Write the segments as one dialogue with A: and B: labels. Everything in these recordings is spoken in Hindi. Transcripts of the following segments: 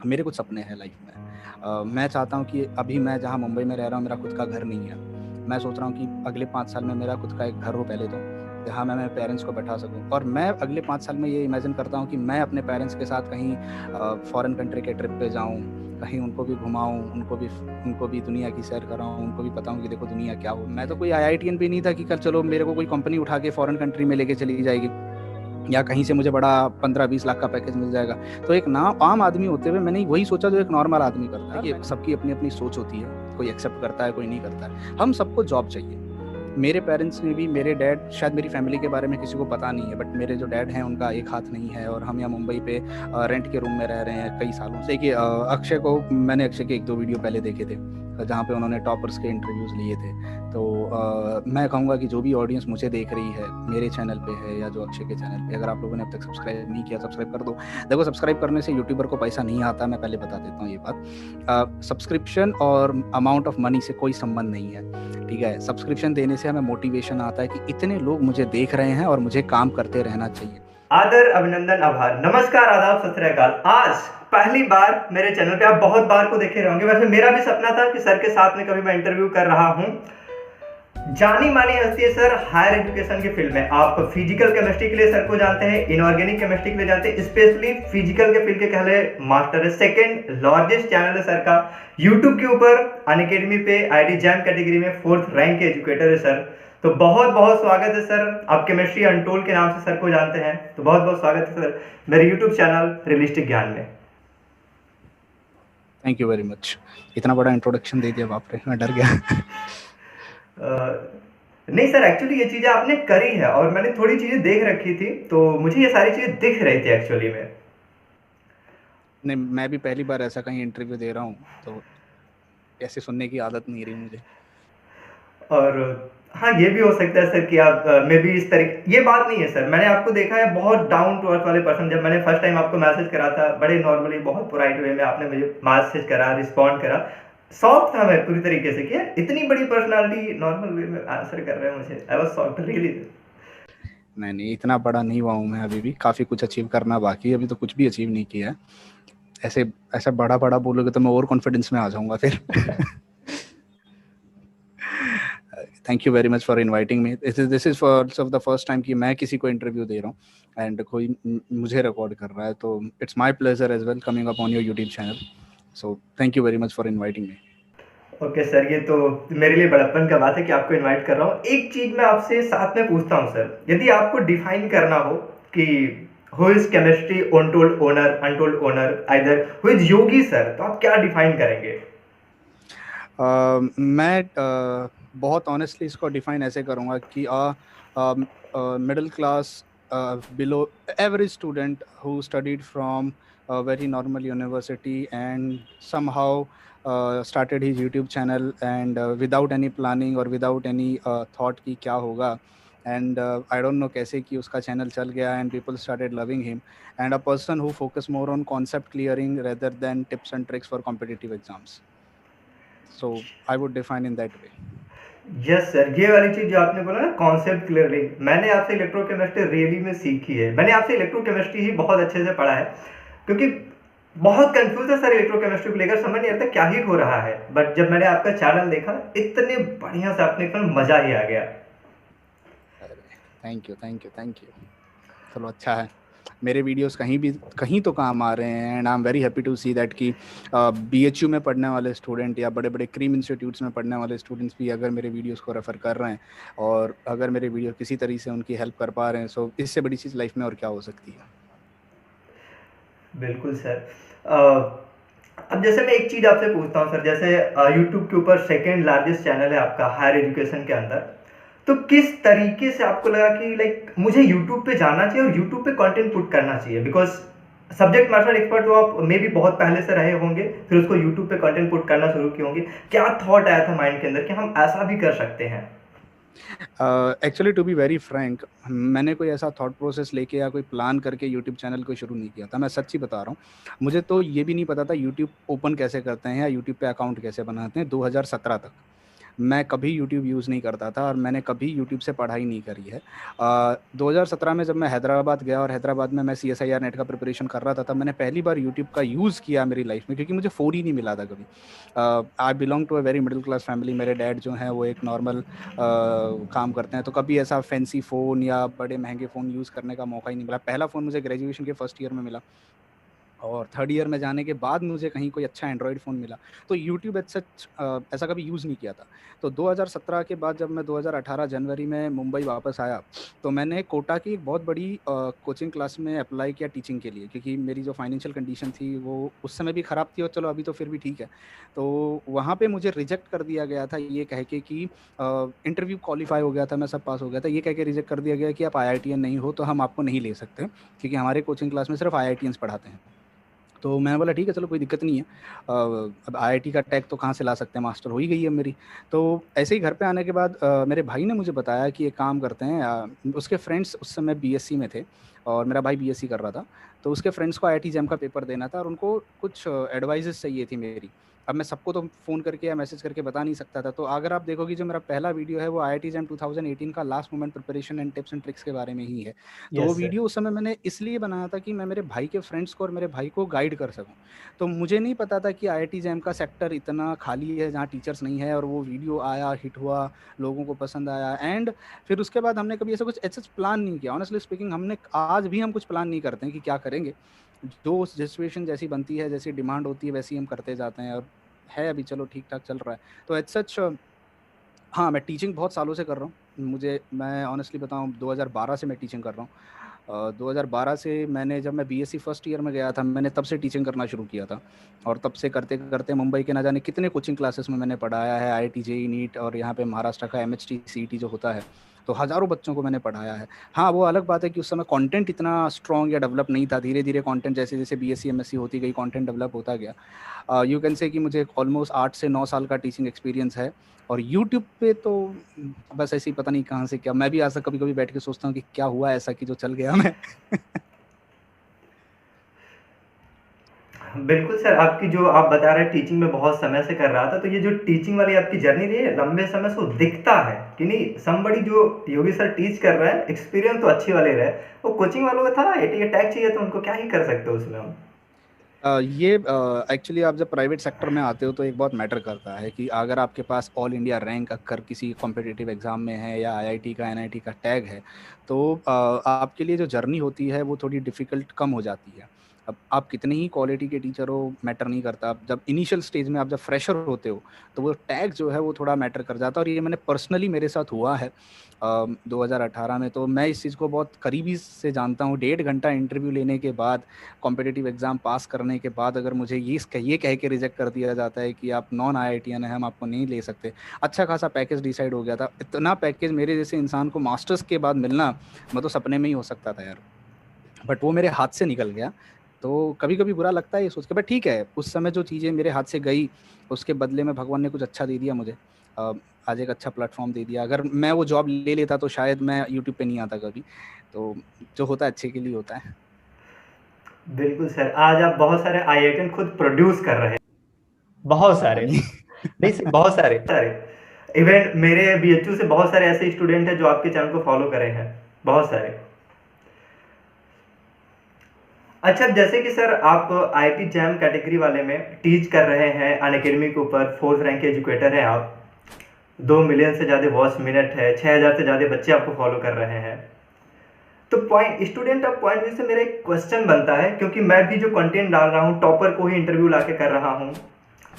A: मेरे कुछ सपने हैं लाइफ में। मैं चाहता हूँ कि अभी मैं जहाँ मुंबई में रह रहा हूँ, मेरा खुद का घर नहीं है। मैं सोच रहा हूँ कि अगले 5 साल में मेरा खुद का एक घर हो पहले तो, जहाँ मैं मेरे पेरेंट्स को बैठा सकूँ, और मैं अगले 5 साल में ये इमेजिन करता हूँ कि मैं अपने पेरेंट्स के साथ कहीं फॉरेन कंट्री के ट्रिप पे जाऊँ, कहीं उनको भी घुमाऊँ, उनको भी दुनिया की सैर कराऊँ, उनको भी बताऊँ कि देखो दुनिया क्या हो। मैं तो कोई आईआईटीएन भी नहीं था कि कल चलो मेरे को कोई कंपनी उठा के फॉरेन कंट्री में लेके चली जाएगी, या कहीं से मुझे बड़ा 15-20 लाख का पैकेज मिल जाएगा। तो एक ना आम आदमी होते हुए मैंने वही सोचा जो एक नॉर्मल आदमी करता है, कि सबकी अपनी अपनी सोच होती है, कोई एक्सेप्ट करता है, कोई नहीं करता है। हम सबको जॉब चाहिए। मेरे पेरेंट्स ने भी, मेरे डैड, शायद मेरी फैमिली के बारे में किसी को पता नहीं है, बट मेरे जो डैड हैं उनका एक हाथ नहीं है, और हम यहाँ मुंबई पे रेंट के रूम में रह रहे हैं कई सालों से। कि मैंने अक्षय के 1-2 वीडियो पहले देखे थे, जहाँ पे उन्होंने टॉपर्स के इंटरव्यूज़ लिए थे। तो मैं कहूँगा कि जो भी ऑडियंस मुझे देख रही है, मेरे चैनल पे है या जो अक्षय के चैनल पे, अगर आप लोगों ने अब तक सब्सक्राइब नहीं किया, सब्सक्राइब कर दो। देखो, सब्सक्राइब करने से यूट्यूबर को पैसा नहीं आता, मैं पहले बता देता हूँ ये बात। सब्सक्रिप्शन और अमाउंट ऑफ मनी से कोई संबंध नहीं है, ठीक है। सब्सक्रिप्शन देने से हमें मोटिवेशन आता है कि इतने लोग मुझे देख रहे हैं और मुझे काम करते रहना चाहिए।
B: आदर, अभिनंदन, आभार, नमस्कार, आदाब, सत श्री अकाल। आज पहली बार मेरे चैनल पे, आप बहुत बार को देखे होंगे, वैसे मेरा भी सपना था कि सर के साथ में कभी मैं इंटरव्यू कर रहा हूं। जानी मानी हस्ती है सर हायर एजुकेशन के फील्ड में। आप फिजिकल केमिस्ट्री के लिए सर को जानते हैं, इनऑर्गेनिक केमिस्ट्री के लिए जानते हैं, स्पेशली फिजिकल के फील्ड के कहले मास्टर है। सेकंड लार्जेस्ट चैनल है सर का यूट्यूब के ऊपर, अनअकैडमी पे आईडी जैम कैटेगरी में 4th रैंक के एजुकेटर है सर। तो बहुत बहुत स्वागत है सर। आप केमिस्ट्री अनटोल्ड के नाम से सर को जानते हैं, तो बहुत बहुत स्वागत है सर मेरे यूट्यूब चैनल रियलिस्टिक ज्ञान में।
A: Thank you very much. इतना बड़ा इंट्रोडक्शन दे दिया, बाप रे, मैं डर गया।
B: नहीं सर, एक्चुअली ये चीज़ें आपने करी है और मैंने थोड़ी चीज़ें देख रखी थी, तो मुझे ये सारी चीज़ें दिख रही थी एक्चुअली में।
A: नहीं, मैं भी पहली बार ऐसा कहीं इंटरव्यू दे रहा हूँ, तो ऐसे सुनने की आदत नहीं रही मुझे।
B: और हाँ, ये भी हो सकता है सर कि आप मे भी इस तरीके, ये बात नहीं है सर, मैंने आपको देखा है बहुत डाउन टू अर्थ वाले पर्सन। जब मैंने फर्स्ट टाइम आपको मैसेज करा था, बड़े नॉर्मली बहुत पोलाइट वे में आपने मुझे मैसेज करा, रिस्पॉन्ड करा। शॉक था मैं पूरी तरीके से कि यार इतनी बड़ी पर्सनालिटी नॉर्मल वे में आंसर कर रहे हैं मुझे। I was shocked really.
A: नहीं नहीं, इतना बड़ा नहीं हुआ हूँ मैं, अभी भी काफ़ी कुछ अचीव करना बाकी है, अभी तो कुछ भी अचीव नहीं किया है। ऐसे ऐसा बड़ा बड़ा बोलोगे तो मैं ओवर कॉन्फिडेंस में आ जाऊंगा फिर। Thank you very much for inviting me. This is for the first time कि मैं किसी को इंटरव्यू दे रहा हूँ एंड कोई मुझे रिकॉर्ड कर रहा है, तो it's my pleasure as well coming up on your YouTube channel. So thank you very much for inviting me.
B: Okay sir, ये तो मेरे लिए बड़प्पन का बात है कि आपको इनवाइट कर रहा हूँ। एक चीज मैं आपसे साथ में पूछता हूँ सर, यदि आपको डिफाइन करना हो कि who is chemistry untold owner, untold owner, either who is Yogi sir, तो आप क्या डिफाइन करेंगे?
A: मैं बहुत ऑनेस्टली इसको डिफाइन ऐसे करूँगा कि middle class, below average student who studied from very normal university and somehow started his YouTube channel and without any planning or without any thought कि क्या होगा, and I don't know कैसे कि उसका channel चल गया and people started loving him, and a person who focus more on concept clearing rather than tips and tricks for competitive exams. So I would define in that way.
B: Yes sir, ये वाली चीज जो आपने बोला ना, कॉन्सेप्ट क्लियरली, मैंने आपसे इलेक्ट्रोकेमिस्ट्री रियली में सीखी है। मैंने आपसे इलेक्ट्रोकेमिस्ट्री ही बहुत अच्छे से पढ़ा है, क्योंकि बहुत कंफ्यूज है सर इलेक्ट्रोकेमिस्ट्री को लेकर, समझ नहीं आता क्या ही हो रहा है। बट जब मैंने आपका चैनल देखा, इतने बढ़िया से आपने फिल्म, मजा ही आ गया।
A: Thank you thank you thank you. चलो अच्छा है, मेरे वीडियोस कहीं तो काम आ रहे हैं, and I am very happy to see that कि BHU में पढ़ने वाले स्टूडेंट या बड़े बड़े क्रीम इंस्टीट्यूट्स में पढ़ने वाले स्टूडेंट्स भी अगर मेरे वीडियोस को रेफ़र कर रहे हैं, और अगर मेरे वीडियो किसी तरीके से उनकी हेल्प कर पा रहे हैं, सो इससे बड़ी चीज़ लाइफ में और क्या हो सकती है।
B: बिल्कुल सर। अब जैसे मैं एक चीज आपसे पूछता हूँ सर, जैसे यूट्यूब के ऊपर सेकेंड लार्जेस्ट चैनल है आपका हायर एजुकेशन के अंदर, तो किस तरीके से आपको लगा कि लाइक मुझे यूट्यूब पे जाना चाहिए और यूट्यूब पे कंटेंट पुट करना चाहिए? बिकॉज सब्जेक्ट मैटर एक्सपर्ट हो आप, मे भी बहुत पहले से रहे होंगे, फिर उसको यूट्यूब पे कंटेंट पुट करना शुरू किए होंगे। क्या थॉट आया था माइंड के अंदर कि हम ऐसा भी कर सकते हैं?
A: Actually to be very frank, मैंने कोई ऐसा थॉट प्रोसेस लेके या कोई प्लान करके यूट्यूब चैनल को शुरू नहीं किया था, मैं सच्ची बता रहा हूँ। मुझे तो ये भी नहीं पता था यूट्यूब ओपन कैसे करते हैं या यूट्यूब पे अकाउंट कैसे बनाते हैं 2017 तक। मैं कभी यूट्यूब यूज़ नहीं करता था और मैंने कभी यूट्यूब से पढ़ाई नहीं करी है। 2017 में जब मैं हैदराबाद गया और हैदराबाद में मैं CSIR नेट का प्रिपरेशन कर रहा था, तब मैंने पहली बार यूट्यूब का यूज़ किया मेरी लाइफ में, क्योंकि मुझे फ़ोन ही नहीं मिला था कभी। I belong to a very middle class family. मेरे डैड जो हैं वो एक नॉर्मल काम करते हैं, तो कभी ऐसा फैंसी फ़ोन या बड़े महंगे फ़ोन यूज़ करने का मौका ही नहीं मिला। पहला फ़ोन मुझे ग्रेजुएशन के फर्स्ट ईयर में मिला और थर्ड ईयर में जाने के बाद मुझे कहीं कोई अच्छा एंड्रॉयड फ़ोन मिला। तो यूट्यूब एज़ सच ऐसा कभी यूज़ नहीं किया था। तो 2017 के बाद जब मैं 2018 जनवरी में मुंबई वापस आया, तो मैंने कोटा की एक बहुत बड़ी कोचिंग क्लास में अप्लाई किया टीचिंग के लिए, क्योंकि मेरी जो फाइनेंशियल कंडीशन थी वो उस समय भी ख़राब थी और चलो अभी तो फिर भी ठीक है। तो वहाँ पे मुझे रिजेक्ट कर दिया गया था ये कह के कि इंटरव्यू क्वालीफाई हो गया था, मैं सब पास हो गया था। ये कह के रिजेक्ट कर दिया गया कि आप IITian नहीं हो, तो हम आपको नहीं ले सकते, क्योंकि हमारे कोचिंग क्लास में सिर्फ़ IITians पढ़ाते हैं। तो मैंने बोला ठीक है, चलो कोई दिक्कत नहीं है। अब IIT का टैग तो कहाँ से ला सकते हैं, मास्टर हो ही गई है मेरी। तो ऐसे ही घर पे आने के बाद मेरे भाई ने मुझे बताया कि एक काम करते हैं, उसके फ्रेंड्स उस समय BSc में थे और मेरा भाई BSc कर रहा था। तो उसके फ्रेंड्स को IIT जैम का पेपर देना था और उनको कुछ एडवाइजेस चाहिए थी मेरी। अब मैं सबको तो फ़ोन करके या मैसेज करके बता नहीं सकता था। तो अगर आप देखोगे जो मेरा पहला वीडियो है वो IIT जैम 2018 का last moment preparation and tips and tricks के बारे में ही है। तो वो
B: यस सर।
A: वीडियो उस समय मैंने इसलिए बनाया था कि मैं मेरे भाई के फ्रेंड्स को और मेरे भाई को गाइड कर सकूँ। तो मुझे नहीं पता था कि IIT जैम का सेक्टर इतना खाली है जहाँ टीचर्स नहीं है, और वो वीडियो आया, हिट हुआ, लोगों को पसंद आया। एंड फिर उसके बाद हमने कभी ऐसा कुछ प्लान नहीं किया। ऑनेस्टली स्पीकिंग, हमने आज भी हम कुछ प्लान नहीं करते हैं कि क्या करेंगे। जो सिचुएशन जैसी बनती है, जैसी डिमांड होती है, वैसे ही हम करते जाते हैं, और है अभी चलो ठीक-ठाक चल रहा है। तो एज़ सच हाँ, मैं टीचिंग बहुत सालों से कर रहा हूँ। मैं ऑनेस्टली बताऊँ, 2012 से मैं टीचिंग कर रहा हूँ। 2012 से मैंने, जब मैं BSc फर्स्ट ईयर में गया था, मैंने तब से टीचिंग करना शुरू किया था। और तब से करते-करते मुंबई के ना जाने कितने कोचिंग क्लासेस में मैंने पढ़ाया है, IIT, JEE, नीट, और यहाँ पे महाराष्ट्र का MHT, CET जो होता है, तो हज़ारों बच्चों को मैंने पढ़ाया है। हाँ, वो अलग बात है कि उस समय कंटेंट इतना स्ट्रॉन्ग या डेवलप नहीं था। धीरे-धीरे कंटेंट जैसे-जैसे BSc, MSc होती गई, कंटेंट डेवलप होता गया। यू कैन से कि मुझे ऑलमोस्ट 8 से 9 साल का टीचिंग एक्सपीरियंस है। और यूट्यूब पे तो बस ऐसे ही पता नहीं कहाँ से क्या, मैं भी ऐसा कभी-कभी बैठ के सोचता हूँ कि क्या हुआ ऐसा कि जो चल गया मैं।
B: बिल्कुल सर, आपकी जो आप बता रहे हैं टीचिंग में बहुत समय से कर रहा था, तो ये जो टीचिंग वाली आपकी जर्नी रही है लंबे समय से, वो दिखता है कि नहीं समबड़ी जो योगी सर टीच कर रहा है, एक्सपीरियंस तो अच्छी वाले रहे। वो कोचिंग वालों का था IIT टैग चाहिए तो उनको क्या ही कर सकते हो उसमें हम।
A: ये एक्चुअली आप जब प्राइवेट सेक्टर में आते हो तो एक बहुत मैटर करता है कि अगर आपके पास ऑल इंडिया रैंक अगर किसी कॉम्पिटिटिव एग्जाम में है या IIT का NIT का टैग है, तो आपके लिए जो जर्नी होती है वो थोड़ी डिफ़िकल्ट कम हो जाती है। अब आप कितने ही क्वालिटी के टीचर हो, मैटर नहीं करता। आप जब इनिशियल स्टेज में, आप जब फ्रेशर होते हो, तो वो टैग जो है वो थोड़ा मैटर कर जाता है, और ये मैंने पर्सनली मेरे साथ हुआ है। 2018 में तो मैं इस चीज़ को बहुत करीबी से जानता हूँ। 1.5 घंटा इंटरव्यू लेने के बाद, कॉम्पिटिटिव एग्ज़ाम पास करने के बाद, अगर मुझे ये कह के रिजेक्ट कर दिया जाता है कि आप नॉन IITian हैं, हम आपको नहीं ले सकते। अच्छा खासा पैकेज डिसाइड हो गया था। इतना पैकेज मेरे जैसे इंसान को मास्टर्स के बाद मिलना, मैं तो सपने में ही हो सकता था यार। बट वो मेरे हाथ से निकल गया। तो कभी-कभी बुरा लगता है ये सोच के, बट ठीक है, उस समय जो चीज़ें मेरे हाथ से गई, उसके बदले में भगवान ने कुछ अच्छा दे दिया मुझे। अ, आज एक अच्छा प्लेटफ़ॉर्म दे दिया। अगर मैं वो जॉब ले लेता तो शायद मैं यूट्यूब पे नहीं आता कभी। तो जो होता है अच्छे के लिए होता है।
B: बिल्कुल सर, आज आप बहुत सारे IITian खुद प्रोड्यूस कर रहे हैं। बहुत
A: पता
B: सारे।
A: नहीं।
B: नहीं सर, बहुत सारे सारे। इवन मेरे BHU से बहुत सारे ऐसे स्टूडेंट हैं जो आपके चैनल को फॉलो करे हैं, बहुत सारे। अच्छा, जैसे कि सर आप IIT जैम कैटेगरी वाले में टीच कर रहे हैं, अनअकैडमी के ऊपर 4th रैंक के एजुकेटर हैं आप, 2 मिलियन से ज़्यादा वॉच मिनट है, 6000 से ज़्यादा बच्चे आपको फॉलो कर रहे हैं। तो point student of point view से मेरा एक क्वेश्चन बनता है, क्योंकि मैं भी जो कंटेंट डाल रहा हूँ टॉपर को ही इंटरव्यू लाके कर रहा हूँ,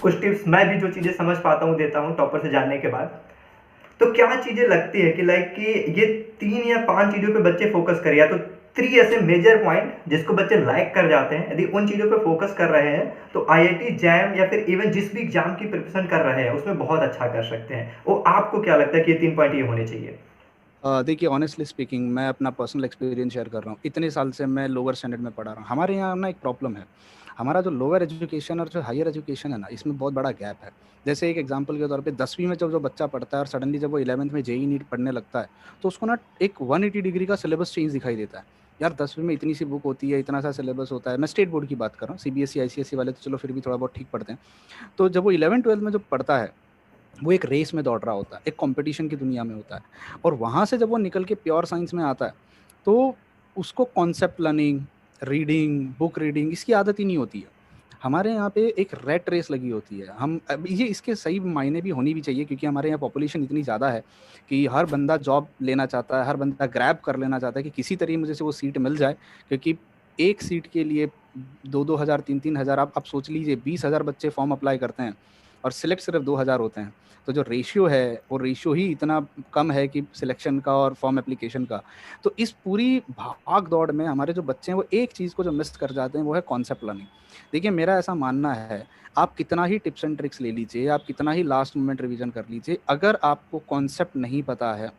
B: कुछ टिप्स मैं भी जो चीज़ें समझ पाता हूँ देता हूँ टॉपर से जानने के बाद। तो क्या चीज़ें लगती है कि लाइक कि ये 3 या 5 चीज़ों पे बच्चे फोकस करें, या तो 3 ऐसे मेजर पॉइंट जिसको बच्चे लाइक कर जाते हैं, यदि उन चीज़ों पे फोकस कर रहे हैं तो IIT जैम या फिर इवन जिस भी एग्जाम की प्रिपरेशन कर रहे हैं उसमें बहुत अच्छा कर सकते हैं। वो आपको क्या लगता है कि ये 3 पॉइंट ये होने चाहिए?
A: देखिए, ऑनेस्टली स्पीकिंग, मैं अपना पर्सनल एक्सपीरियंस शेयर कर रहा हूँ। इतने साल से मैं लोअर स्टैंडर्ड में पढ़ा रहा हूँ। हमारे यहाँ ना एक प्रॉब्लम है। हमारा जो लोअर एजुकेशन और जो हायर एजुकेशन है ना, इसमें बहुत बड़ा गैप है। जैसे एक एग्जांपल के तौर पे 10वीं में जब जो बच्चा पढ़ता है और सडनली जब वो 11th में JEE नीट पढ़ने लगता है, तो उसको ना एक 180 डिग्री का सिलेबस चेंज दिखाई देता है। यार 10वीं में इतनी सी बुक होती है, इतना सा सिलेबस होता है। मैं स्टेट बोर्ड की बात कर रहा हूँ, CBSE, ICSE वाले तो चलो फिर भी थोड़ा बहुत ठीक पढ़ते हैं। तो जब वो 11th-12th में जब पढ़ता है, वो एक रेस में दौड़ रहा होता है, एक कंपटीशन की दुनिया में होता है। और वहाँ से जब वो निकल के प्योर साइंस में आता है, तो उसको concept learning, reading, book reading इसकी आदत ही नहीं होती है। हमारे यहाँ पे एक रैट रेस लगी होती है। हम अब ये इसके सही मायने भी होनी भी चाहिए, क्योंकि हमारे यहाँ पॉपुलेशन इतनी ज़्यादा है कि हर बंदा जॉब लेना चाहता है, हर बंदा ग्रैब कर लेना चाहता है कि किसी तरीके मुझे से वो सीट मिल जाए। क्योंकि एक सीट के लिए 2-2 हज़ार, 3-3 हज़ार, आप सोच लीजिए 20,000 बच्चे फॉर्म अप्लाई करते हैं और सिलेक्ट सिर्फ 2,000 होते हैं। तो जो रेशियो है वो रेशियो ही इतना कम है कि सिलेक्शन का और फॉर्म एप्लीकेशन का। तो इस पूरी भाग दौड़ में हमारे जो बच्चे हैं वो एक चीज़ को जो मिस कर जाते हैं, वो है कॉन्सेप्ट लर्निंग। देखिए, मेरा ऐसा मानना है, आप कितना ही टिप्स एंड ट्रिक्स ले लीजिए, आप कितना ही लास्ट मोमेंट रिवीजन कर लीजिए, अगर आपको कॉन्सेप्ट नहीं पता है,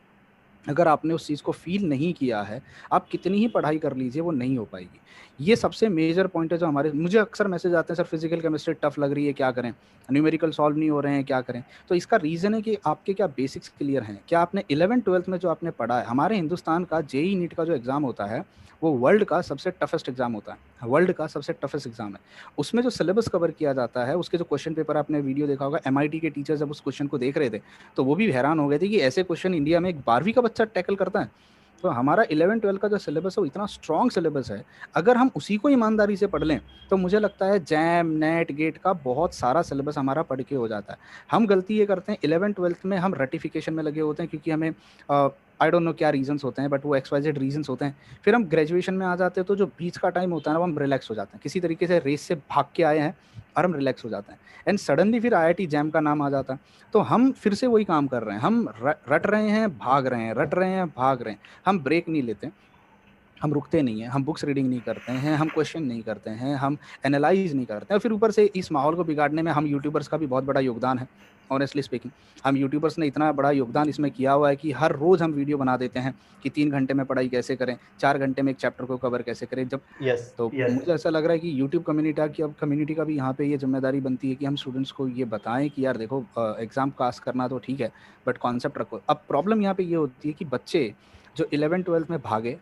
A: अगर आपने उस चीज़ को फ़ील नहीं किया है, आप कितनी ही पढ़ाई कर लीजिए, वो नहीं हो पाएगी। ये सबसे मेजर पॉइंट है जो हमारे, मुझे अक्सर मैसेज आते हैं, सर फिज़िकल केमिस्ट्री टफ लग रही है, क्या करें? न्यूमेरिकल सॉल्व नहीं हो रहे हैं, क्या करें? तो इसका रीज़न है कि आपके क्या बेसिक्स क्लियर हैं? क्या आपने 11th-12th में जो आपने पढ़ा है, हमारे हिंदुस्तान का जेईई नीट का जो एग्ज़ाम होता है, वो वर्ल्ड का सबसे टफेस्ट एग्ज़ाम होता है। वर्ल्ड का सबसे टफेस्ट एग्ज़ाम है। उसमें जो सिलेबस कवर किया जाता है, उसके जो क्वेश्चन पेपर, आपने वीडियो देखा होगा, एमआईटी के टीचर्स जब उस क्वेश्चन को देख रहे थे, तो वो भी हैरान हो गए थे कि ऐसे क्वेश्चन इंडिया में एक 12वीं का बच्चा टैकल करता है। तो हमारा 11-12 का जो सिलेबस है वो इतना स्ट्रॉन्ग सिलेबस है, अगर हम उसी को ईमानदारी से पढ़ लें तो मुझे लगता है जैम, नेट, गेट का बहुत सारा सिलेबस हमारा पढ़ के हो जाता है। हम गलती ये करते हैं 11-12 में, हम रेटिफिकेशन में लगे होते हैं, क्योंकि हमें आई डोंट नो क्या रीजंस होते हैं, बट वो XYZ रीजंस होते हैं। फिर हम ग्रेजुएशन में आ जाते हैं, तो जो बीच का टाइम होता है ना, वो हम रिलैक्स हो जाते हैं, किसी तरीके से रेस से भाग के आए हैं और हम रिलैक्स हो जाते हैं। एंड सडनली फिर IIT जैम का नाम आ जाता है, तो हम फिर से वही काम कर रहे हैं, हम रट रहे हैं, भाग रहे हैं, रट रहे हैं, भाग रहे हैं, हम ब्रेक नहीं लेते, हम रुकते नहीं हैं, हम बुक्स रीडिंग नहीं करते हैं, हम क्वेश्चन नहीं करते हैं, हम एनालाइज नहीं करते हैं। और फिर ऊपर से इस माहौल को बिगाड़ने में हम यूट्यूबर्स का भी बहुत बड़ा योगदान है। ऑनेस्टली स्पीकिंग, हम यूट्यूबर्स ने इतना बड़ा योगदान इसमें किया हुआ है कि हर रोज़ हम वीडियो बना देते हैं कि 3 घंटे में पढ़ाई कैसे करें, 4 घंटे में एक चैप्टर को कवर कैसे करें। जब
B: यस,
A: तो
B: यस।
A: मुझे ऐसा लग रहा है कि यूट्यूब कम्युनिटी का भी यहाँ पे ये जिम्मेदारी बनती है कि हम स्टूडेंट्स को ये बताएं कि यार देखो, एग्ज़ाम पास करना तो ठीक है, बट कॉन्सेप्ट रखो। अब प्रॉब्लम यहाँ पे ये होती है कि बच्चे जो 11-12 में भागे,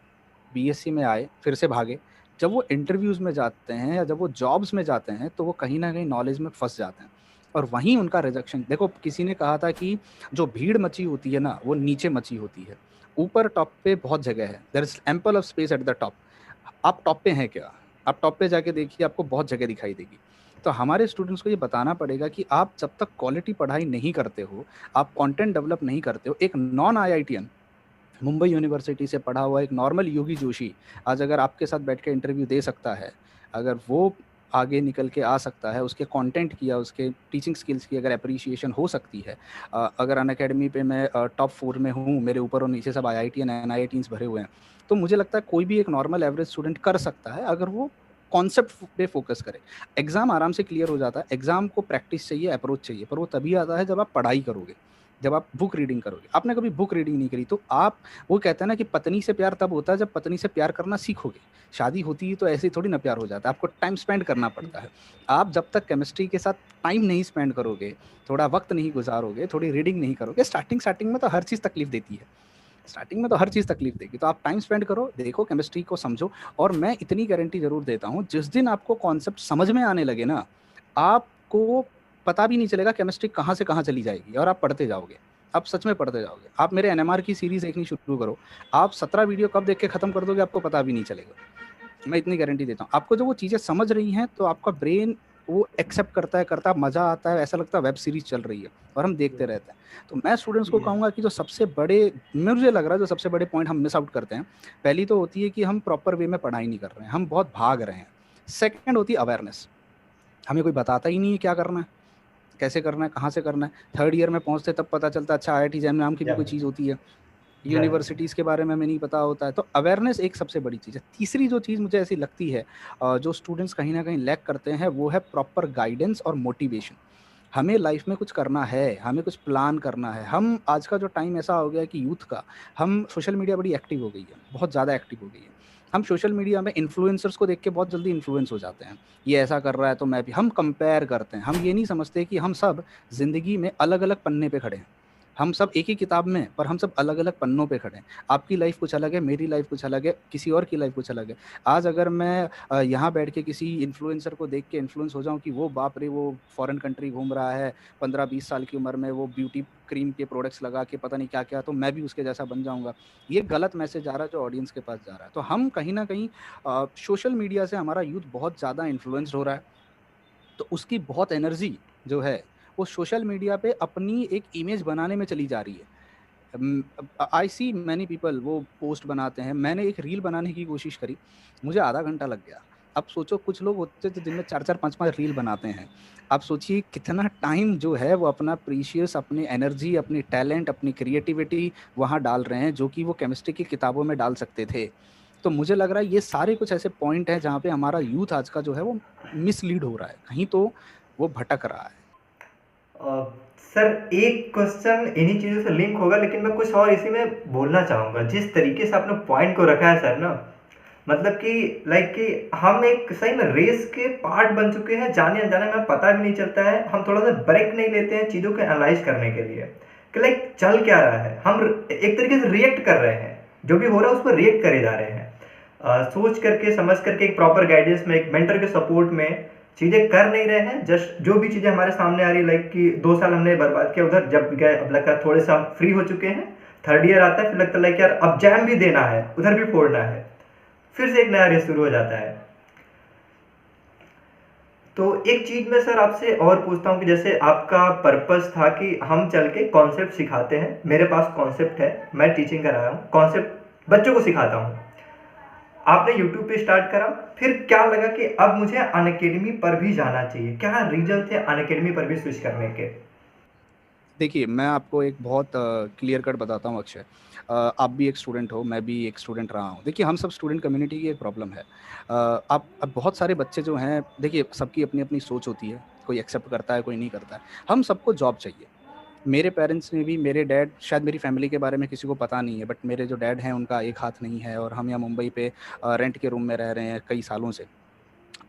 A: बीएससी में आए, फिर से भागे, जब वो इंटरव्यूज़ में जाते हैं या जब वो जॉब्स में जाते हैं, तो वो कहीं न कहीं नॉलेज में फँस जाते हैं और वहीं उनका रिजेक्शन। देखो, किसी ने कहा था कि जो भीड़ मची होती है ना, वो नीचे मची होती है। ऊपर टॉप पे बहुत जगह है, there is ample of space at the top. आप टॉप पे हैं क्या? आप टॉप पे जाके देखिए, आपको बहुत जगह दिखाई देगी। तो हमारे स्टूडेंट्स को ये बताना पड़ेगा कि आप जब तक क्वालिटी पढ़ाई नहीं करते हो, आप कंटेंट डेवलप नहीं करते हो, एक नॉन आईआईटीएन, मुंबई यूनिवर्सिटी से पढ़ा हुआ एक नॉर्मल योगी जोशी आज अगर आपके साथ बैठ के इंटरव्यू दे सकता है, अगर वो आगे निकल के आ सकता है, उसके कंटेंट की या उसके टीचिंग स्किल्स की अगर एप्रिसिएशन हो सकती है, अगर अनअकैडमी पे मैं टॉप 4 में हूँ, मेरे ऊपर और नीचे सब IIT एंड NIITs भरे हुए हैं, तो मुझे लगता है कोई भी एक नॉर्मल एवरेज स्टूडेंट कर सकता है, अगर वो कॉन्सेप्ट पे फोकस करे। एग्जाम आराम से क्लियर हो जाता है। एग्जाम को प्रैक्टिस चाहिए, अप्रोच चाहिए, पर वो तभी आता है जब आप पढ़ाई करोगे, जब आप बुक रीडिंग करोगे। आपने कभी बुक रीडिंग नहीं करी, तो आप, वो कहते हैं ना कि पत्नी से प्यार तब होता है जब पत्नी से प्यार करना सीखोगे। शादी होती है तो ऐसे ही थोड़ी ना प्यार हो जाता है, आपको टाइम स्पेंड करना पड़ता है। आप जब तक केमिस्ट्री के साथ टाइम नहीं स्पेंड करोगे, थोड़ा वक्त नहीं गुजारोगे, थोड़ी रीडिंग नहीं करोगे, स्टार्टिंग में तो हर चीज़ तकलीफ देती है, स्टार्टिंग में तो हर चीज़ तकलीफ देगी। तो आप टाइम स्पेंड करो, देखो, केमिस्ट्री को समझो। और मैं इतनी गारंटी ज़रूर देता हूँ, जिस दिन आपको कॉन्सेप्ट समझ में आने लगे ना, आपको पता भी नहीं चलेगा केमिस्ट्री कहाँ से कहाँ चली जाएगी, और आप पढ़ते जाओगे। आप सच में पढ़ते जाओगे। आप मेरे NMR की सीरीज़ देखनी शुरू करो, आप 17 वीडियो कब देख के ख़त्म कर दोगे, आपको पता भी नहीं चलेगा। मैं इतनी गारंटी देता हूँ। आपको जो वो चीज़ें समझ रही हैं, तो आपका ब्रेन वो एक्सेप्ट करता है, मज़ा आता है, ऐसा लगता है वेब सीरीज़ चल रही है और हम देखते रहते हैं। तो मैं स्टूडेंट्स को कहूँगा कि जो सबसे बड़े, मुझे लग रहा है जो सबसे बड़े पॉइंट हम मिस आउट करते हैं, पहली तो होती है कि हम प्रॉपर वे में पढ़ाई नहीं कर रहे हैं, हम बहुत भाग रहे हैं। सेकंड होती है अवेयरनेस, हमें कोई बताता ही नहीं है क्या करना है, कैसे करना है, कहाँ से करना है। थर्ड ईयर में पहुँचते तब पता चलता है अच्छा IIT जैम नाम की भी कोई चीज़ होती है, यूनिवर्सिटीज़ के बारे में हमें नहीं पता होता है। तो अवेयरनेस एक सबसे बड़ी चीज़ है। तीसरी जो चीज़ मुझे ऐसी लगती है, जो स्टूडेंट्स कहीं न कहीं लैक करते हैं, वो है प्रॉपर गाइडेंस और मोटिवेशन। हमें लाइफ में कुछ करना है, हमें कुछ प्लान करना है। हम, आज का जो टाइम ऐसा हो गया है कि यूथ का, हम, सोशल मीडिया बड़ी एक्टिव हो गई है, बहुत ज़्यादा एक्टिव हो गई है। हम सोशल मीडिया में इन्फ्लुएंसर्स को देख के बहुत जल्दी इन्फ्लुएंस हो जाते हैं। ये ऐसा कर रहा है तो मैं भी, हम कंपेयर करते हैं। हम ये नहीं समझते कि हम सब ज़िंदगी में अलग-अलग पन्ने पे खड़े हैं। हम सब एक ही किताब में, पर हम सब अलग-अलग पन्नों पे खड़े हैं। आपकी लाइफ़ कुछ अलग है, मेरी लाइफ़ कुछ अलग है, किसी और की लाइफ़ कुछ अलग है। आज अगर मैं यहाँ बैठ के किसी इन्फ्लुएंसर को देख के इन्फ्लुएंस हो जाऊँ कि वो बाप रे! वो फॉरेन कंट्री घूम रहा है, 15-20 साल की उम्र में वो ब्यूटी क्रीम के प्रोडक्ट्स लगा के पता नहीं क्या-क्या, तो मैं भी उसके जैसा बन जाऊँगा। ये गलत मैसेज जा रहा है जो ऑडियंस के पास जा रहा है। तो हम कहीं न कहीं सोशल मीडिया से हमारा यूथ बहुत ज़्यादा इन्फ्लुएंस्ड हो रहा है। तो उसकी बहुत एनर्जी जो है, वो सोशल मीडिया पे अपनी एक इमेज बनाने में चली जा रही है। आई सी मैनी पीपल वो पोस्ट बनाते हैं। मैंने एक रील बनाने की कोशिश करी, मुझे आधा घंटा लग गया। अब सोचो कुछ लोग होते हैं जो दिन में 4-4 5-5 रील बनाते हैं। आप सोचिए कितना टाइम जो है वो अपना प्रीशियस, अपनी एनर्जी, अपनी टैलेंट, अपनी क्रिएटिविटी वहाँ डाल रहे हैं, जो कि वो केमिस्ट्री की किताबों में डाल सकते थे। तो मुझे लग रहा है ये सारे कुछ ऐसे पॉइंट हैं जहाँ पे हमारा यूथ आज का जो है वो मिसलीड हो रहा है, कहीं तो वो भटक रहा है।
B: अ, सर एक क्वेश्चन इन्हीं चीज़ों से लिंक होगा, लेकिन मैं कुछ और इसी में बोलना चाहूँगा। जिस तरीके से आपने पॉइंट को रखा है सर ना, मतलब कि लाइक कि हम एक सही में रेस के पार्ट बन चुके हैं, जाने अनजाने में पता भी नहीं चलता है। हम थोड़ा सा ब्रेक नहीं लेते हैं चीज़ों को एनालाइज करने के लिए कि लाइक चल क्या रहा है। हम एक तरीके से रिएक्ट कर रहे हैं, जो भी हो रहा है उस पर रिएक्ट करे जा रहे हैं। सोच करके समझ करके एक प्रॉपर गाइडेंस में, एक मेंटर के सपोर्ट में चीज़ें कर नहीं रहे हैं। जस्ट जो भी चीज़ें हमारे सामने आ रही है, लाइक कि 2 साल हमने बर्बाद किया उधर, जब गए अब लगता है थोड़े से हम फ्री हो चुके हैं। थर्ड ईयर आता है, फिर लगता है लाइक यार अब जैम भी देना है, उधर भी फोड़ना है, फिर से एक नया रेस शुरू हो जाता है। तो एक चीज मैं सर आपसे और पूछता हूँ कि जैसे आपका पर्पस था कि हम चल के कॉन्सेप्ट सिखाते हैं। मेरे पास कॉन्सेप्ट है, मैं टीचिंग करा रहा हूँ, कॉन्सेप्ट बच्चों को सिखाता हूँ। आपने यूट्यूब पे स्टार्ट करा, फिर क्या लगा कि अब मुझे अनअकैडमी पर भी जाना चाहिए? क्या रीजन थे अनअकैडमी पर भी स्विच करने के?
A: देखिए, मैं आपको एक बहुत क्लियर कट बताता हूँ अक्षय। आप भी एक स्टूडेंट हो, मैं भी एक स्टूडेंट रहा हूँ। देखिए, हम सब स्टूडेंट कम्युनिटी की एक प्रॉब्लम है। आप अब बहुत सारे बच्चे जो हैं, देखिए सबकी अपनी-अपनी सोच होती है, कोई एक्सेप्ट करता है, कोई नहीं करता है। हम सबको जॉब चाहिए। मेरे पेरेंट्स ने भी, मेरे डैड, शायद मेरी फैमिली के बारे में किसी को पता नहीं है, बट मेरे जो डैड हैं उनका एक हाथ नहीं है और हम यहाँ मुंबई पे रेंट के रूम में रह रहे हैं कई सालों से।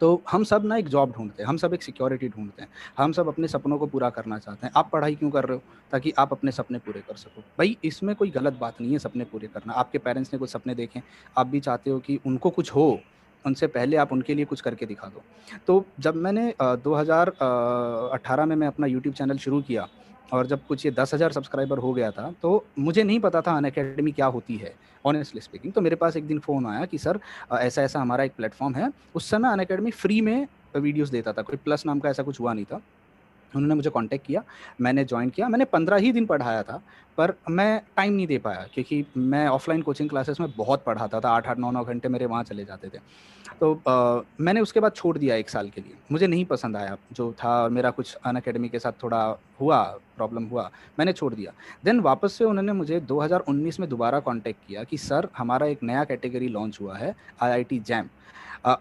A: तो हम सब ना एक जॉब ढूँढते हैं, हम सब एक सिक्योरिटी ढूँढते हैं, हम सब अपने सपनों को पूरा करना चाहते हैं। आप पढ़ाई क्यों कर रहे हो? ताकि आप अपने सपने पूरे कर सको। भई इसमें कोई गलत बात नहीं है सपने पूरे करना। आपके पेरेंट्स ने कुछ सपने देखे, आप भी चाहते हो कि उनको कुछ हो, उनसे पहले आप उनके लिए कुछ करके दिखा दो। तो जब मैंने 2018 में मैं अपना यूट्यूब चैनल शुरू किया और जब कुछ ये 10,000 सब्सक्राइबर हो गया था, तो मुझे नहीं पता था अनअकैडमी क्या होती है, ऑनेस्टली स्पीकिंग। तो मेरे पास एक दिन फ़ोन आया कि सर ऐसा-ऐसा हमारा एक प्लेटफ़ॉर्म है। उस समय अनअकैडमी फ्री में वीडियोज़ देता था, कोई प्लस नाम का ऐसा कुछ हुआ नहीं था। उन्होंने मुझे कॉन्टैक्ट किया, मैंने जॉइन किया, मैंने 15 ही दिन पढ़ाया था, पर मैं टाइम नहीं दे पाया क्योंकि मैं ऑफ़लाइन कोचिंग क्लासेस में बहुत पढ़ाता था, 8-8, 9-9 घंटे मेरे वहाँ चले जाते थे। तो मैंने उसके बाद छोड़ दिया 1 साल के लिए, मुझे नहीं पसंद आया जो था और मेरा कुछ अनअकैडमी के साथ थोड़ा हुआ, प्रॉब्लम हुआ, मैंने छोड़ दिया। देन वापस से उन्होंने मुझे 2019 में दोबारा कॉन्टैक्ट किया कि सर हमारा एक नया कैटेगरी लॉन्च हुआ है, आईआईटी जैम।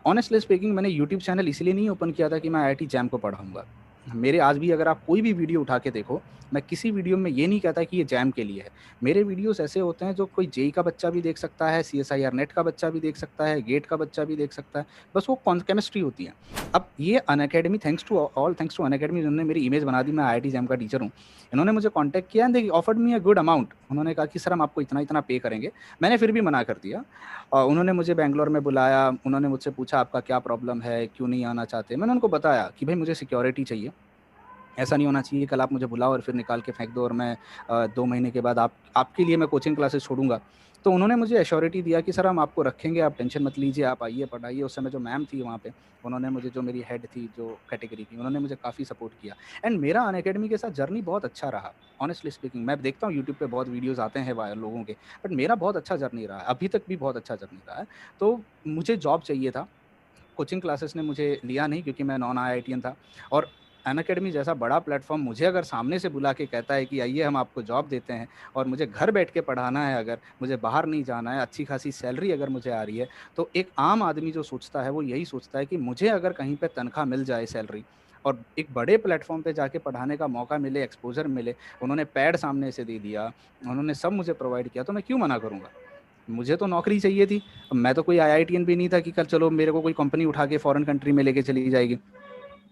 A: ऑनेस्टली स्पीकिंग मैंने यूट्यूब चैनल इसलिए नहीं ओपन किया था कि मैं आईआईटी जैम को पढ़ाऊँगा। मेरे आज भी अगर आप कोई भी वीडियो उठा के देखो, मैं किसी वीडियो में ये नहीं कहता कि ये जैम के लिए है। मेरे वीडियोज़ ऐसे होते हैं जो कोई जेईई का बच्चा भी देख सकता है, सीएसआईआर नेट का बच्चा भी देख सकता है, गेट का बच्चा भी देख सकता है, बस वो केमिस्ट्री होती है। अब ये अनअकैडमी, थैंक्स टू अनअकैडमी, जिन्होंने मेरी इमेज बना दी, मैं आईआईटी जैम का टीचर हूँ। इन्होंने मुझे कॉन्टैक्ट किया and they offered me a good amount. उन्होंने कहा कि सर हम आपको इतना-इतना पे करेंगे। मैंने फिर भी मना कर दिया। उन्होंने मुझे बैंगलोर में बुलाया, उन्होंने मुझसे पूछा आपका क्या प्रॉब्लम है, क्यों नहीं आना चाहते? मैंने उनको बताया कि भई मुझे सिक्योरिटी चाहिए। ऐसा नहीं होना चाहिए कल आप मुझे बुलाओ और फिर निकाल के फेंक दो और मैं 2 महीने के बाद आपके लिए मैं कोचिंग क्लासेस छोड़ूँगा। तो उन्होंने मुझे एश्योरिटी दिया कि सर हम आपको रखेंगे, आप टेंशन मत लीजिए, आप आइए पढ़ाइए। उस समय जो मैम थी वहाँ पे, उन्होंने मुझे, जो मेरी हेड थी जो कैटेगरी की, उन्होंने मुझे काफ़ी सपोर्ट किया एंड मेरा अनअकैडमी के साथ जर्नी बहुत अच्छा रहा। ऑनेस्टली स्पीकिंग मैं देखता हूँ यूट्यूब पे बहुत वीडियोज़ आते हैं वायरल लोगों के, बट मेरा बहुत अच्छा जर्नी रहा है, अभी तक भी बहुत अच्छा जर्नी रहा है। तो मुझे जॉब चाहिए था, कोचिंग क्लासेस ने मुझे लिया नहीं क्योंकि मैं नॉन आईआईटीएन था और अनअकैडमी जैसा बड़ा प्लेटफॉर्म मुझे अगर सामने से बुला के कहता है कि आइए हम आपको जॉब देते हैं और मुझे घर बैठ के पढ़ाना है, अगर मुझे बाहर नहीं जाना है, अच्छी खासी सैलरी अगर मुझे आ रही है, तो एक आम आदमी जो सोचता है वो यही सोचता है कि मुझे अगर कहीं पे तनख्वाह मिल जाए, सैलरी, और एक बड़े प्लेटफॉर्म पे जाके पढ़ाने का मौका मिले, एक्सपोजर मिले, उन्होंने पैड सामने से दे दिया, उन्होंने सब मुझे प्रोवाइड किया, तो मैं क्यों मना करूँगा? मुझे तो नौकरी चाहिए थी। अब मैं तो कोई आईआईटीएन भी नहीं था कि कल चलो मेरे को कोई कंपनी उठा के फॉरेन कंट्री में लेके चली जाएगी।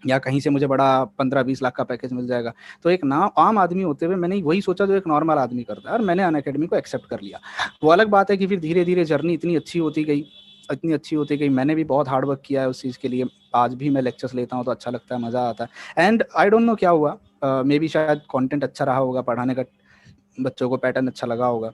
A: या कहीं से मुझे बड़ा 15-20 लाख का पैकेज मिल जाएगा। तो एक ना आम आदमी होते हुए मैंने वही सोचा जो एक नॉर्मल आदमी करता है, और मैंने अनअकैडमी को एक्सेप्ट कर लिया। वो अलग बात है कि फिर धीरे धीरे जर्नी इतनी अच्छी होती गई, इतनी अच्छी होती गई। मैंने भी बहुत हार्ड वर्क किया है उस चीज़ के लिए। आज भी मैं लेक्चर्स लेता हूँ तो अच्छा लगता है, मज़ा आता है। एंड आई डोंट नो क्या हुआ, मे बी शायद कंटेंट अच्छा रहा होगा, पढ़ाने का बच्चों को पैटर्न अच्छा लगा होगा।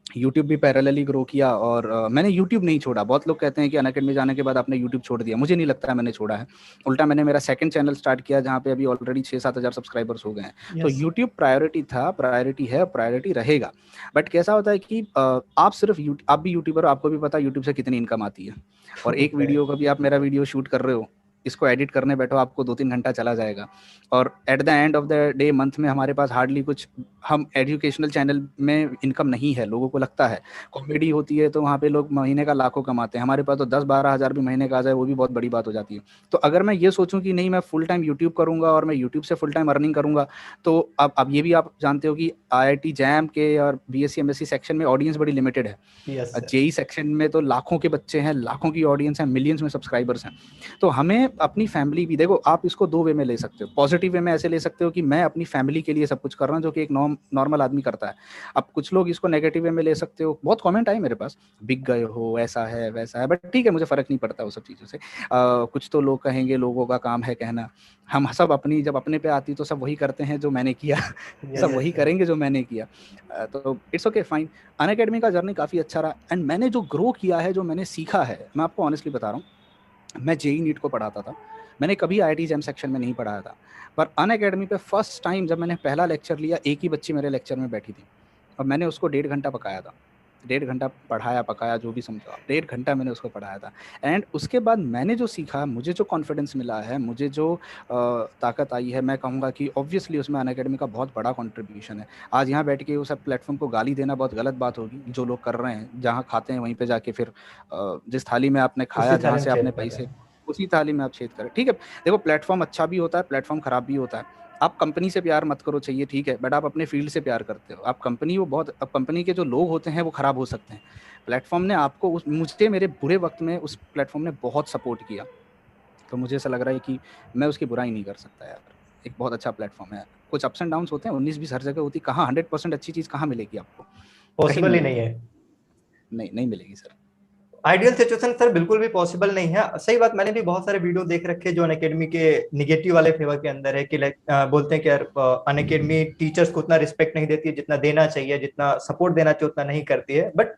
A: यूट्यूब भी पैरेलली ग्रो किया, और मैंने यूट्यूब नहीं छोड़ा। बहुत लोग कहते हैं कि अनअकैडमी जाने के बाद आपने यूट्यूब छोड़ दिया, मुझे नहीं लगता है मैंने छोड़ा है। उल्टा मैंने मेरा सेकंड चैनल स्टार्ट किया जहाँ पे अभी ऑलरेडी 6-7 हज़ार सब्सक्राइबर्स हो गए हैं। तो
B: यस
A: यूट्यूब प्रायोरिटी था, प्रायोरिटी है, प्रायोरिटी रहेगा। बट कैसा होता है कि आप सिर्फ आप भी यूट्यूबर हो, आपको भी पता है यूट्यूब से कितनी इनकम आती है। और एक वीडियो का भी, आप मेरा वीडियो शूट कर रहे हो, इसको एडिट करने बैठो आपको 2-3 घंटा चला जाएगा, और at the end of the day month में हमारे पास हार्डली कुछ, हम एजुकेशनल चैनल में इनकम नहीं है। लोगों को लगता है कॉमेडी होती है तो वहाँ पे लोग महीने का लाखों कमाते हैं, हमारे पास तो 10-12 हज़ार भी महीने का आ जाए वो भी बहुत बड़ी बात हो जाती है। तो अगर मैं ये सोचूं कि नहीं मैं फुल टाइम यूट्यूब करूंगा और मैं यूट्यूब से फुल टाइम अर्निंग करूंगा, तो अब ये भी आप जानते हो कि IIT जैम के और BSc MSc सेक्शन में ऑडियंस बड़ी लिमिटेड है।
B: यस सर
A: जेई सेक्शन में तो लाखों के बच्चे हैं, लाखों की ऑडियंस है, मिलियंस में सब्सक्राइबर्स हैं। तो हमें अपनी फैमिली भी, देखो आप इसको 2 वे में ले सकते हो। पॉजिटिव वे में ऐसे ले सकते हो कि मैं अपनी फैमिली के लिए सब कुछ कर रहा हूँ, जो कि एक नॉर्मल आदमी करता है। अब कुछ लोग इसको नेगेटिव वे में ले सकते हो। बहुत कमेंट आए मेरे पास, बिक गए हो, ऐसा है वैसा है, बट ठीक है, मुझे फर्क नहीं पड़ता वो सब चीज़ों से। कुछ तो लोग कहेंगे, लोगों का काम है कहना। हम सब अपनी, जब अपने पे आती तो सब वही करते हैं जो मैंने किया सब
B: यस
A: वही
B: सर
A: करेंगे जो मैंने किया। तो इट्स ओके, फाइन। अनअकैडमी का जर्नी काफ़ी अच्छा रहा, एंड मैंने जो ग्रो किया है, जो मैंने सीखा है, मैं आपको ऑनेस्टली बता रहा हूँ। मैं जेई नीट को पढ़ाता था, मैंने कभी IIT जैम सेक्शन में नहीं पढ़ाया था। पर अनअकैडमी पे फर्स्ट टाइम जब मैंने पहला लेक्चर लिया, एक ही बच्ची मेरे लेक्चर में बैठी थी, और मैंने उसको 1.5 घंटा पकाया था। 1.5 घंटा पढ़ाया, पकाया, जो भी समझो आप, 1.5 घंटा मैंने उसको पढ़ाया था। एंड उसके बाद मैंने जो सीखा, मुझे जो कॉन्फिडेंस मिला है, मुझे जो ताकत आई है, मैं कहूँगा कि ऑब्वियसली उसमें अनअकैडमी का बहुत बड़ा कंट्रीब्यूशन है। आज यहाँ बैठ के उस प्लेटफॉर्म को गाली देना बहुत गलत बात होगी, जो लोग कर रहे हैं। जहाँ खाते हैं वहीं पे जाके फिर जिस थाली में आपने
B: उसी
A: खाया, जहाँ
B: थाली में
A: से आपने
B: छेद कर रहे
A: पैसे,
B: हैं
A: उसी थाली में आप छेद करें। ठीक है, देखो प्लेटफॉर्म अच्छा भी होता है, प्लेटफॉर्म खराब भी होता है। आप कंपनी से प्यार मत करो, चाहिए ठीक है, बट आप अपने फील्ड से प्यार करते हो। आप कंपनी, वो बहुत, अब कंपनी के जो लोग होते हैं वो खराब हो सकते हैं। प्लेटफॉर्म ने आपको मुझे मेरे बुरे वक्त में उस प्लेटफॉर्म ने बहुत सपोर्ट किया। तो मुझे ऐसा लग रहा है कि मैं उसकी बुराई नहीं कर सकता यार। एक बहुत अच्छा प्लेटफॉर्म है। कुछ अप्स एंड डाउन्स होते हैं, 19-20 हर जगह होती, कहाँ 100% अच्छी चीज़ कहाँ मिलेगी आपको? कहीं
B: पॉसिबल
A: नहीं
B: ही नहीं
A: मिलेगी।
B: है
A: नहीं, नहीं मिलेगी सर।
B: आइडियल सिचुएशन सर बिल्कुल भी पॉसिबल नहीं है सही बात मैंने भी बहुत सारे वीडियो देख रखे हैं जो अनअकैडमी के निगेटिव वाले फेवर के अंदर है कि लाइक बोलते हैं कि यार अनअकैडमी टीचर्स को उतना रिस्पेक्ट नहीं देती है जितना देना चाहिए जितना सपोर्ट देना चाहिए उतना नहीं करती है बट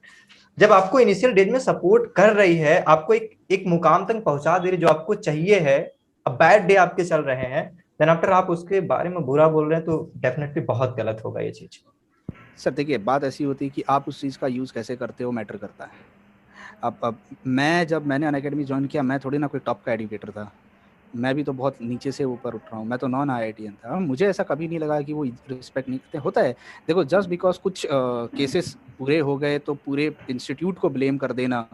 B: जब आपको इनिशियल डेज में सपोर्ट कर रही है आपको एक मुकाम तक पहुंचा दे रही है जो आपको चाहिए है अब बैड डे आपके चल रहे हैं देन आफ्टर आप उसके बारे में बुरा बोल रहे हैं तो डेफिनेटली बहुत गलत होगा ये चीज
A: सर देखिए, बात ऐसी होती है कि आप उस चीज़ का यूज़ कैसे करते हो मैटर करता है। अब मैं, जब मैंने अनअकैडमी ज्वाइन किया, मैं थोड़ी ना कोई टॉप का एजुकेटर था। मैं भी तो बहुत नीचे से ऊपर उठ रहा हूँ। मैं तो नॉन IITian था। मुझे ऐसा कभी नहीं लगा कि वो रिस्पेक्ट नहीं करते। होता है, देखो जस्ट बिकॉज़ कुछ केसेस पूरे हो गए तो पूरे इंस्टीट्यूट को ब्लेम कर देना,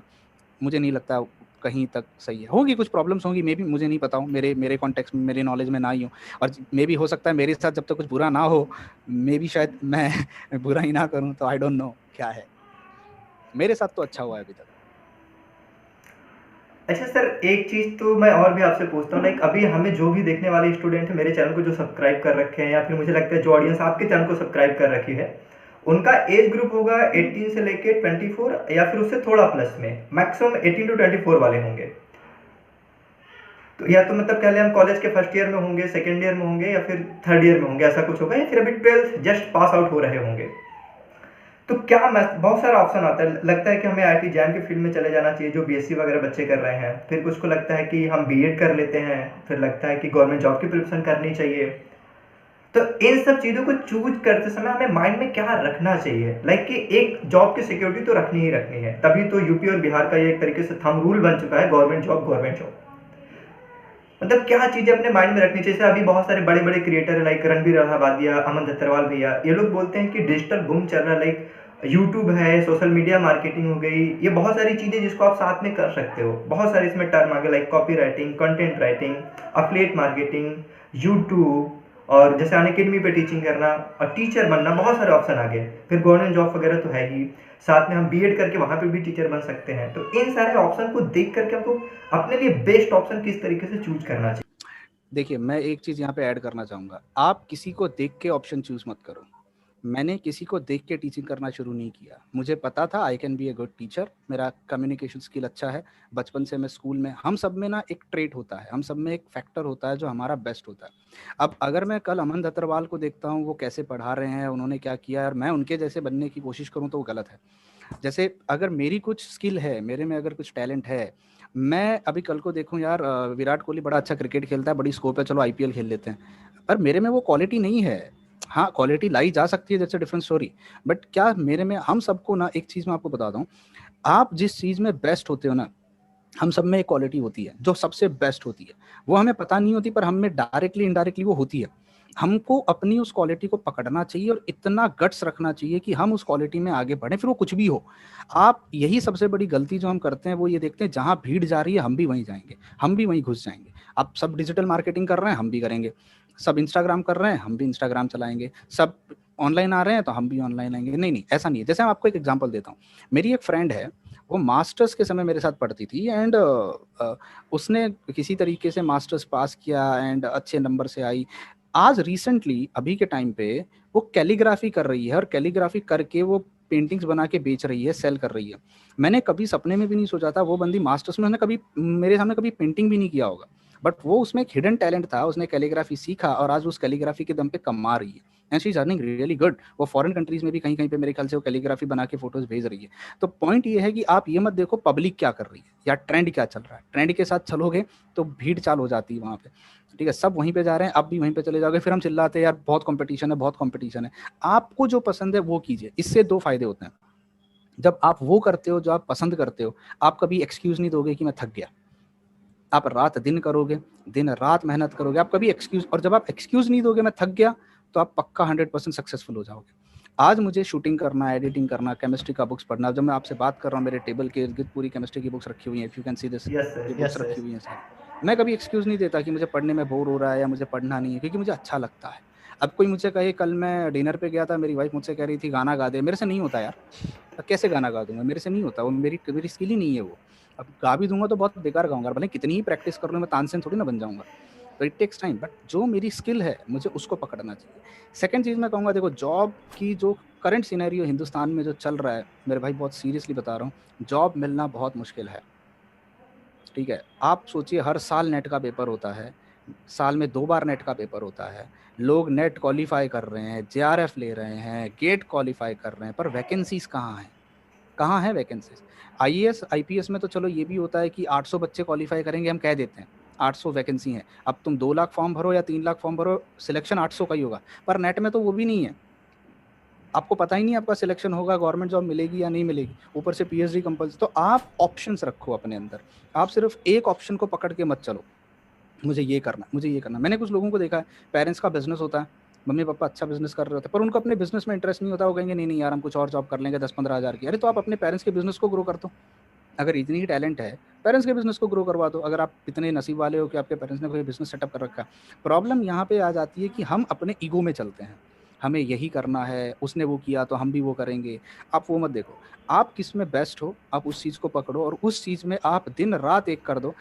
A: मुझे नहीं लगता कहीं तक सही है। होगी कुछ प्रॉब्लम्स होंगी, मे बी, मुझे नहीं पता हूँ, मेरे मेरे कॉन्टेक्स्ट में, मेरे नॉलेज में ना ही हो। और मे बी हो सकता है मेरे साथ जब तक कुछ बुरा ना हो, मे बी शायद मैं बुरा ही ना करूँ, तो आई डोंट नो क्या है। मेरे साथ तो अच्छा हुआ है अभी तक।
B: अच्छा सर एक चीज तो मैं और भी आपसे पूछता हूँ लाइक अभी हमें जो भी देखने वाले स्टूडेंट है मेरे चैनल को जो सब्सक्राइब कर रखे हैं या फिर मुझे लगता है जो ऑडियंस आपके चैनल को सब्सक्राइब कर रखी है उनका एज ग्रुप होगा 18 से लेके 24 या फिर उससे थोड़ा प्लस में मैक्सिमम 18 टू 24 वाले होंगे तो या तो मतलब कह लें हम कॉलेज के फर्स्ट ईयर में होंगे सेकेंड ईयर में होंगे या फिर थर्ड ईयर में होंगे ऐसा कुछ होगा या फिर अभी 12th जस्ट पास आउट हो रहे होंगे तो क्या बहुत सारा ऑप्शन आता है लगता है कि हमें IIT जैम की फील्ड में चले जाना चाहिए जो BSc वगैरह बच्चे कर रहे हैं फिर कुछ को लगता है कि हम B.Ed कर लेते हैं फिर लगता है कि गवर्नमेंट जॉब की प्रिपरेशन करनी चाहिए तो इन सब चीज़ों को चूज करते समय हमें माइंड में क्या रखना चाहिए लाइक कि एक जॉब की सिक्योरिटी तो रखनी ही रखनी है तभी तो यूपी और बिहार का ये एक तरीके से थंब रूल बन चुका है गवर्नमेंट जॉब मतलब क्या चीजें अपने माइंड में रखनी चाहिए जैसे अभी बहुत सारे बड़े बड़े क्रिएटर है लाइक रणबीर अलाहाबादिया अमन दत्तरवाल भैया ये लोग बोलते हैं कि डिजिटल बूम चल रहा है लाइक यूट्यूब है सोशल मीडिया मार्केटिंग हो गई ये बहुत सारी चीजें जिसको आप साथ में कर सकते हो बहुत सारे इसमें टर्म आ गए like copy writing content writing affiliate marketing YouTube और जैसे अनअकैडमी पे टीचिंग करना और टीचर बनना बहुत सारे ऑप्शन आ गए फिर गवर्नमेंट जॉब वगैरह तो है ही साथ में हम B.Ed करके वहां पे भी टीचर बन सकते हैं तो इन सारे ऑप्शन को देख करके हमको अपने लिए बेस्ट ऑप्शन किस तरीके से चूज करना चाहिए
A: देखिए, मैं एक चीज़ यहाँ पे ऐड करना चाहूँगा, आप किसी को देख के ऑप्शन चूज़ मत करो। मैंने किसी को देख के टीचिंग करना शुरू नहीं किया। मुझे पता था I can be a good teacher, मेरा कम्युनिकेशन स्किल अच्छा है। बचपन से मैं स्कूल में, हम सब में ना एक ट्रेट होता है, हम सब में एक फैक्टर होता है जो हमारा बेस्ट होता है। अब अगर मैं कल अमन दत्तरवाल को देखता हूँ, वो कैसे पढ़ा रहे हैं, उन्होंने क्या किया है, और मैं उनके जैसे बनने की कोशिश करूँ तो वो गलत है। जैसे अगर मेरी कुछ स्किल है, मेरे में अगर कुछ टैलेंट है, मैं अभी कल को देखूँ यार विराट कोहली बड़ा अच्छा क्रिकेट खेलता है, बड़ी स्कोप है, चलो आईपीएल खेल लेते हैं। पर मेरे में वो क्वालिटी नहीं है। हाँ, क्वालिटी लाई जा सकती है, that's a different story. But क्या मेरे में, हम सबको ना एक चीज़ मैं आपको बताता हूँ, आप जिस चीज़ में बेस्ट होते हो ना, हम सब में एक क्वालिटी होती है जो सबसे बेस्ट होती है। वो हमें पता नहीं होती, पर हम में डायरेक्टली इनडायरेक्टली वो होती है। हमको अपनी उस क्वालिटी को पकड़ना चाहिए और इतना गट्स रखना चाहिए कि हम उस क्वालिटी में आगे बढ़ें, फिर वो कुछ भी हो। आप, यही सबसे बड़ी गलती जो हम करते हैं वो ये देखते हैं जहाँ भीड़ जा रही है हम भी वहीं जाएंगे, हम भी वहीं घुस जाएंगे। आप सब डिजिटल मार्केटिंग कर रहे हैं, हम भी करेंगे। सब इंस्टाग्राम कर रहे हैं, हम भी इंस्टाग्राम चलाएंगे। सब ऑनलाइन आ रहे हैं तो हम भी ऑनलाइन आएंगे। नहीं नहीं, ऐसा नहीं है। जैसे मैं आपको एक एग्जांपल देता हूँ, मेरी एक फ्रेंड है, वो मास्टर्स के समय मेरे साथ पढ़ती थी, एंड उसने किसी तरीके से मास्टर्स पास किया एंड अच्छे नंबर से आई। आज रिसेंटली अभी के टाइम पे वो कैलीग्राफी कर रही है, और कैलीग्राफी करके वो पेंटिंग्स बना के बेच रही है, सेल कर रही है। मैंने कभी सपने में भी नहीं सोचा था वो बंदी मास्टर्स में, उसने कभी मेरे सामने कभी पेंटिंग भी नहीं किया होगा, बट वो, उसमें एक हिडन टैलेंट था, उसने कैलीग्राफी सीखा और आज उस कैलीग्राफी के दम पे कमा रही है, and she is earning really good. वो फॉरेन कंट्रीज में भी कहीं कहीं पे मेरे ख्याल से वो कैलीग्राफी बना के फोटोज भेज रही है। तो पॉइंट ये है कि आप ये मत देखो पब्लिक क्या कर रही है या ट्रेंड क्या चल रहा है। ट्रेंड के साथ चलोगे तो भीड़ चाल हो जाती है वहाँ पे। ठीक है, सब वहीं पे जा रहे हैं, आप भी वहीं पे चले जाओगे, फिर हम चिल्लाते हैं यार बहुत कंपटीशन है, बहुत कंपटीशन है। आपको जो पसंद है वो कीजिए। इससे दो फायदे होते हैं, जब आप वो करते हो जो आप पसंद करते हो, आप कभी एक्सक्यूज नहीं दोगे कि मैं थक गया। आप रात दिन करोगे, दिन रात मेहनत करोगे, आप कभी एक्सक्यूज, और जब आप एक्सक्यूज नहीं दोगे मैं थक गया, तो आप पक्का 100% सक्सेसफुल हो जाओगे। आज मुझे शूटिंग करना, एडिटिंग करना, केमिस्ट्री का बुक्स पढ़ना, जब मैं आपसे बात कर रहा हूँ मेरे टेबल के इर्द गिर्द पूरी केमिस्ट्री की बुक्स रखी हुई हैं, if you can see this,
B: yes
A: ये
B: सर,
A: बुक्स
B: यस
A: रखी
B: सर।
A: हुई हैं सारी। मैं कभी एक्सक्यूज नहीं देता कि मुझे पढ़ने में बोर हो रहा है या मुझे पढ़ना नहीं है, क्योंकि मुझे अच्छा लगता है। अब कोई मुझसे कहे, कल मैं डिनर पे गया था, मेरी वाइफ मुझसे कह रही थी गाना गा दे, मेरे से नहीं होता यार। कैसे गाना गा दूंगा, मेरे से नहीं होता, वो मेरी मेरी स्किल ही नहीं है वो। अब गा भी दूंगा तो बहुत बेकार गाऊंगा, भले कितनी ही प्रैक्टिस कर लूँ, मैं तानसेन थोड़ी ना बन जाऊंगा। तो इट टेक्स टाइम, बट जो मेरी स्किल है मुझे उसको पकड़ना चाहिए। सेकंड चीज़ मैं कहूँगा, देखो जॉब की जो करंट सिनेरियो हिंदुस्तान में जो चल रहा है, मेरे भाई बहुत सीरियसली बता रहा हूँ, जॉब मिलना बहुत मुश्किल है। ठीक है, आप सोचिए हर साल नेट का पेपर होता है, साल में 2 बार नेट का पेपर होता है, लोग नेट क्वालिफाई कर रहे हैं, जेआरएफ ले रहे हैं, गेट क्वालिफाई कर रहे हैं, पर वैकेंसीज कहाँ हैं? कहाँ है वैकेंसीज? आईएएस आईपीएस में तो चलो ये भी होता है कि 800 बच्चे क्वालिफाई करेंगे, हम कह देते हैं 800 वैकेंसी है। अब तुम 2 लाख फॉर्म भरो या 3 लाख फॉर्म भरो, सिलेक्शन 800 का ही होगा। पर नेट में तो वो भी नहीं है, आपको पता ही नहीं आपका सिलेक्शन होगा, गवर्नमेंट जॉब मिलेगी या नहीं मिलेगी, ऊपर से पीएचडी कंपल्सरी। तो आप ऑप्शंस रखो अपने अंदर, आप सिर्फ एक ऑप्शन को पकड़ के मत चलो, मुझे ये करना, मुझे ये करना। मैंने कुछ लोगों को देखा है, पेरेंट्स का बिजनेस होता है, मम्मी पापा अच्छा बिजनेस कर रहे होते हैं, पर उनको अपने बिजनेस में इंटरेस्ट नहीं होता। वो कहेंगे नहीं नहीं यार हम कुछ और जॉब कर लेंगे 10-15 हज़ार की। अरे तो आप अपने पेरेंट्स के बिजनेस को ग्रो कर दो। अगर इतनी ही टैलेंट है, पेरेंट्स के बिजनेस को ग्रो करवा दो। अगर आप इतने नसीब वाले हो कि आपके पेरेंट्स ने कोई बिजनेस सेटअप कर रखा है। प्रॉब्लम यहाँ पे आ जाती है कि हम अपने ईगो में चलते हैं, हमें यही करना है, उसने वो किया तो हम भी वो करेंगे। आप वो मत देखो, आप किस में बेस्ट हो, आप उस चीज़ को पकड़ो और उस चीज़ में आप दिन रात एक कर दो।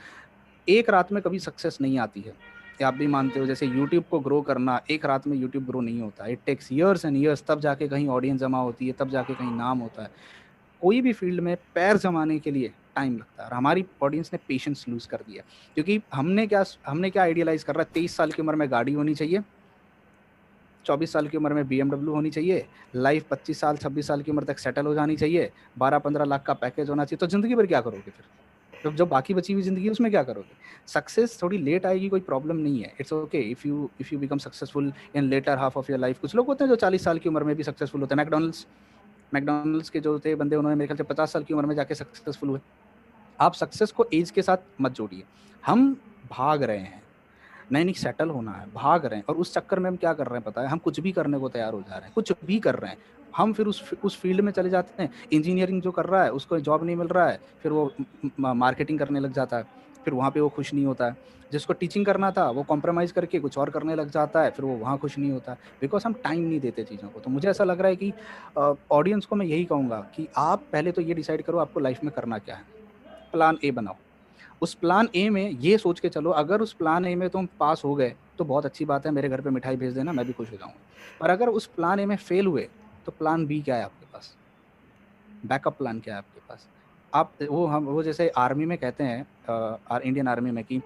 A: एक रात में कभी सक्सेस नहीं आती है, ये आप भी मानते हो। जैसे यूट्यूब को ग्रो करना, एक रात में यूट्यूब ग्रो नहीं होता, it takes years and years, तब जाके कहीं ऑडियंस जमा होती है, तब जाके कहीं नाम होता है। कोई भी फील्ड में पैर जमाने के लिए टाइम लगता है, और हमारी ऑडियंस ने पेशेंस लूज कर दिया, क्योंकि हमने क्या आइडियलाइज कर रहा है, 23 साल की उम्र में गाड़ी होनी चाहिए, 24 साल की उम्र में BMW होनी चाहिए, लाइफ 25 साल 26 साल की उम्र तक सेटल हो जानी चाहिए, 12-15 लाख का पैकेज होना चाहिए। तो जिंदगी भर क्या करोगे फिर? जो बाकी बची हुई जिंदगी है उसमें क्या करोगे? सक्सेस थोड़ी लेट आएगी, कोई प्रॉब्लम नहीं है, it's okay if you become successful in later half of your life. कुछ लोग होते हैं जो 40 साल की उम्र में भी सक्सेसफुल होते हैं। मैकडोनल्ड्स के जो थे बंदे, उन्होंने मेरे ख्याल से 50 साल की उम्र में जाके सक्सेसफुल हुए। आप सक्सेस को एज के साथ मत जोड़िए। हम भाग रहे हैं, नहीं नहीं सेटल होना है, भाग रहे हैं, और उस चक्कर में हम क्या कर रहे हैं पता है, हम कुछ भी करने को तैयार हो जा रहे हैं, कुछ भी कर रहे हैं। हम फिर उस फील्ड में चले जाते हैं। इंजीनियरिंग जो कर रहा है उसको जॉब नहीं मिल रहा है, फिर वो मार्केटिंग करने लग जाता है, फिर वहाँ पे वो खुश नहीं होता है। जिसको टीचिंग करना था वो कॉम्प्रोमाइज़ करके कुछ और करने लग जाता है, फिर वो वहाँ खुश नहीं होता है, बिकॉज हम टाइम नहीं देते चीज़ों को। तो मुझे ऐसा लग रहा है कि ऑडियंस को मैं यही कहूँगा कि आप पहले तो ये डिसाइड करो आपको लाइफ में करना क्या है, प्लान ए बनाओ। उस प्लान ए में ये सोच के चलो, अगर उस प्लान ए में तुम पास हो गए तो बहुत अच्छी बात है, मेरे घर पे मिठाई भेज देना, मैं भी खुश हो जाऊंगा। पर अगर उस प्लान ए में फेल हुए तो प्लान बी क्या है आपके पास, बैकअप प्लान क्या है आपके पास। आप वो जैसे आर्मी में कहते हैं, इंडियन आर्मी में, कि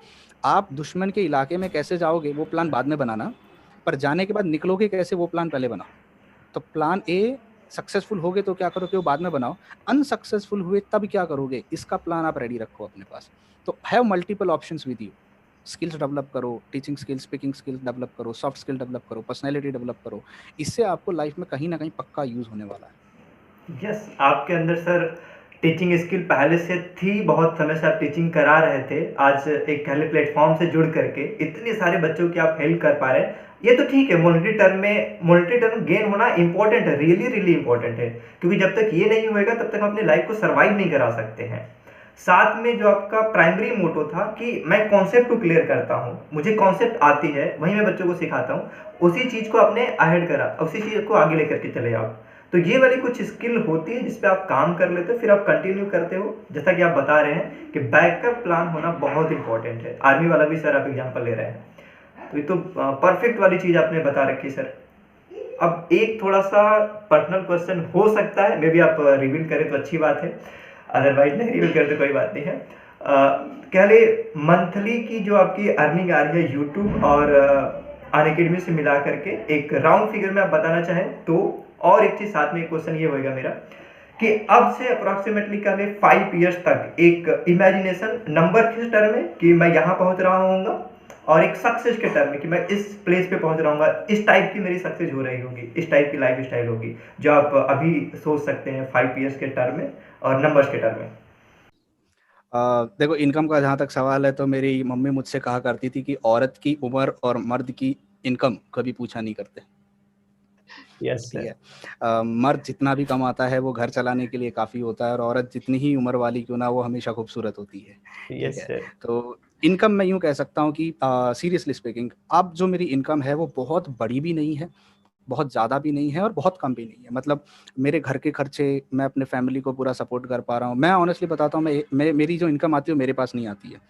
A: आप दुश्मन के इलाके में कैसे जाओगे वो प्लान बाद में बनाना, पर जाने के बाद निकलोगे कैसे वो प्लान पहले बनाओ। तो प्लान ए सक्सेसफुल हो गए तो क्या करोगे वो बाद में बनाओ, अनसक्सेसफुल हुए तब क्या करोगे इसका प्लान आप रेडी रखो अपने पास। तो have multiple options with you. Skills develop करो, teaching skills, speaking skills develop करो, सॉफ्ट स्किल डेवलप करो, पर्सनैलिटी डेवलप करो। इससे आपको लाइफ में कहीं ना कहीं पक्का यूज होने वाला है।
B: यस, आपके अंदर सर टीचिंग स्किल पहले से थी, बहुत समय से आप टीचिंग करा रहे थे। आज एक पहले प्लेटफॉर्म से जुड़ करके इतने सारे बच्चों की आप हेल्प कर पा रहे हैं, ये तो ठीक है। मॉनेटरी टर्म गेन होना इंपॉर्टेंट है, रियली रियली इंपॉर्टेंट है, क्योंकि जब तक ये नहीं होएगा तब तक हम अपनी लाइफ को सर्वाइव नहीं करा सकते हैं। साथ में जो आपका प्राइमरी मोटो था कि मैं कॉन्सेप्ट को क्लियर करता हूँ, मुझे कॉन्सेप्ट आती है, वही मैं बच्चों को सिखाता हूँ, उसी चीज़ को अपने अहेड करा, उसी चीज़ को आगे लेकर के चले आओ। तो ये वाली कुछ स्किल होती है जिस पे आप काम कर लेते हो, फिर आप कंटिन्यू करते हो। जैसा कि आप बता रहे हैं कि बैकअप प्लान होना बहुत इंपॉर्टेंट है, आर्मी वाला भी सर आप एग्जांपल ले रहे हैं, तो ये तो परफेक्ट वाली चीज़ आपने बता रखी सर। अब एक थोड़ा सा पर्सनल क्वेश्चन हो सकता है, मे बी आप रिवील करें तो अच्छी बात है, अदरवाइज नहीं रिवील करें तो कोई बात नहीं है। कह ले मंथली की जो आपकी अर्निंग आ रही है यूट्यूब और अनअकैडमी से मिला करके, एक राउंड फिगर में आप बताना चाहें तो। और एक चीज़ साथ में एक क्वेश्चन ये होएगा मेरा कि अब से अप्रॉक्सीमेटली कह ले 5 ईयर्स तक एक इमेजिनेशन नंबर किस टर्म में कि मैं यहाँ पहुँच रहा हूँगा, और एक सक्सेस के टर्म में कि मैं इस प्लेस पे पहुँच रहा हूँगा, इस टाइप की मेरी सक्सेस हो रही होगी, इस टाइप की लाइफ स्टाइल होगी, जो आप अभी सोच सकते हैं 5 ईयर्स के टर्म में और नंबर्स के टर्म में।
A: देखो, इनकम का जहाँ तक सवाल है तो मेरी मम्मी मुझसे कहा करती थी कि औरत की उम्र और मर्द की इनकम कभी पूछा नहीं करते।
B: यस
A: ठीक
B: सर।
A: है। मर्द जितना भी कमाता है वो घर चलाने के लिए काफ़ी होता है, और औरत जितनी ही उम्र वाली क्यों ना वो हमेशा खूबसूरत होती है। ठीक
B: यस
A: है।
B: सर।
A: तो इनकम मैं यूँ कह सकता हूँ कि सीरियसली स्पीकिंग, अब जो मेरी इनकम है वो बहुत बड़ी भी नहीं है, बहुत ज़्यादा भी नहीं है, और बहुत कम भी नहीं है। मतलब मेरे घर के खर्चे, मैं अपने फैमिली को पूरा सपोर्ट कर पा रहा हूँ। मैं ऑनेस्टली बताता हूँ, मेरी जो इनकम आती है वो मेरे पास नहीं आती है,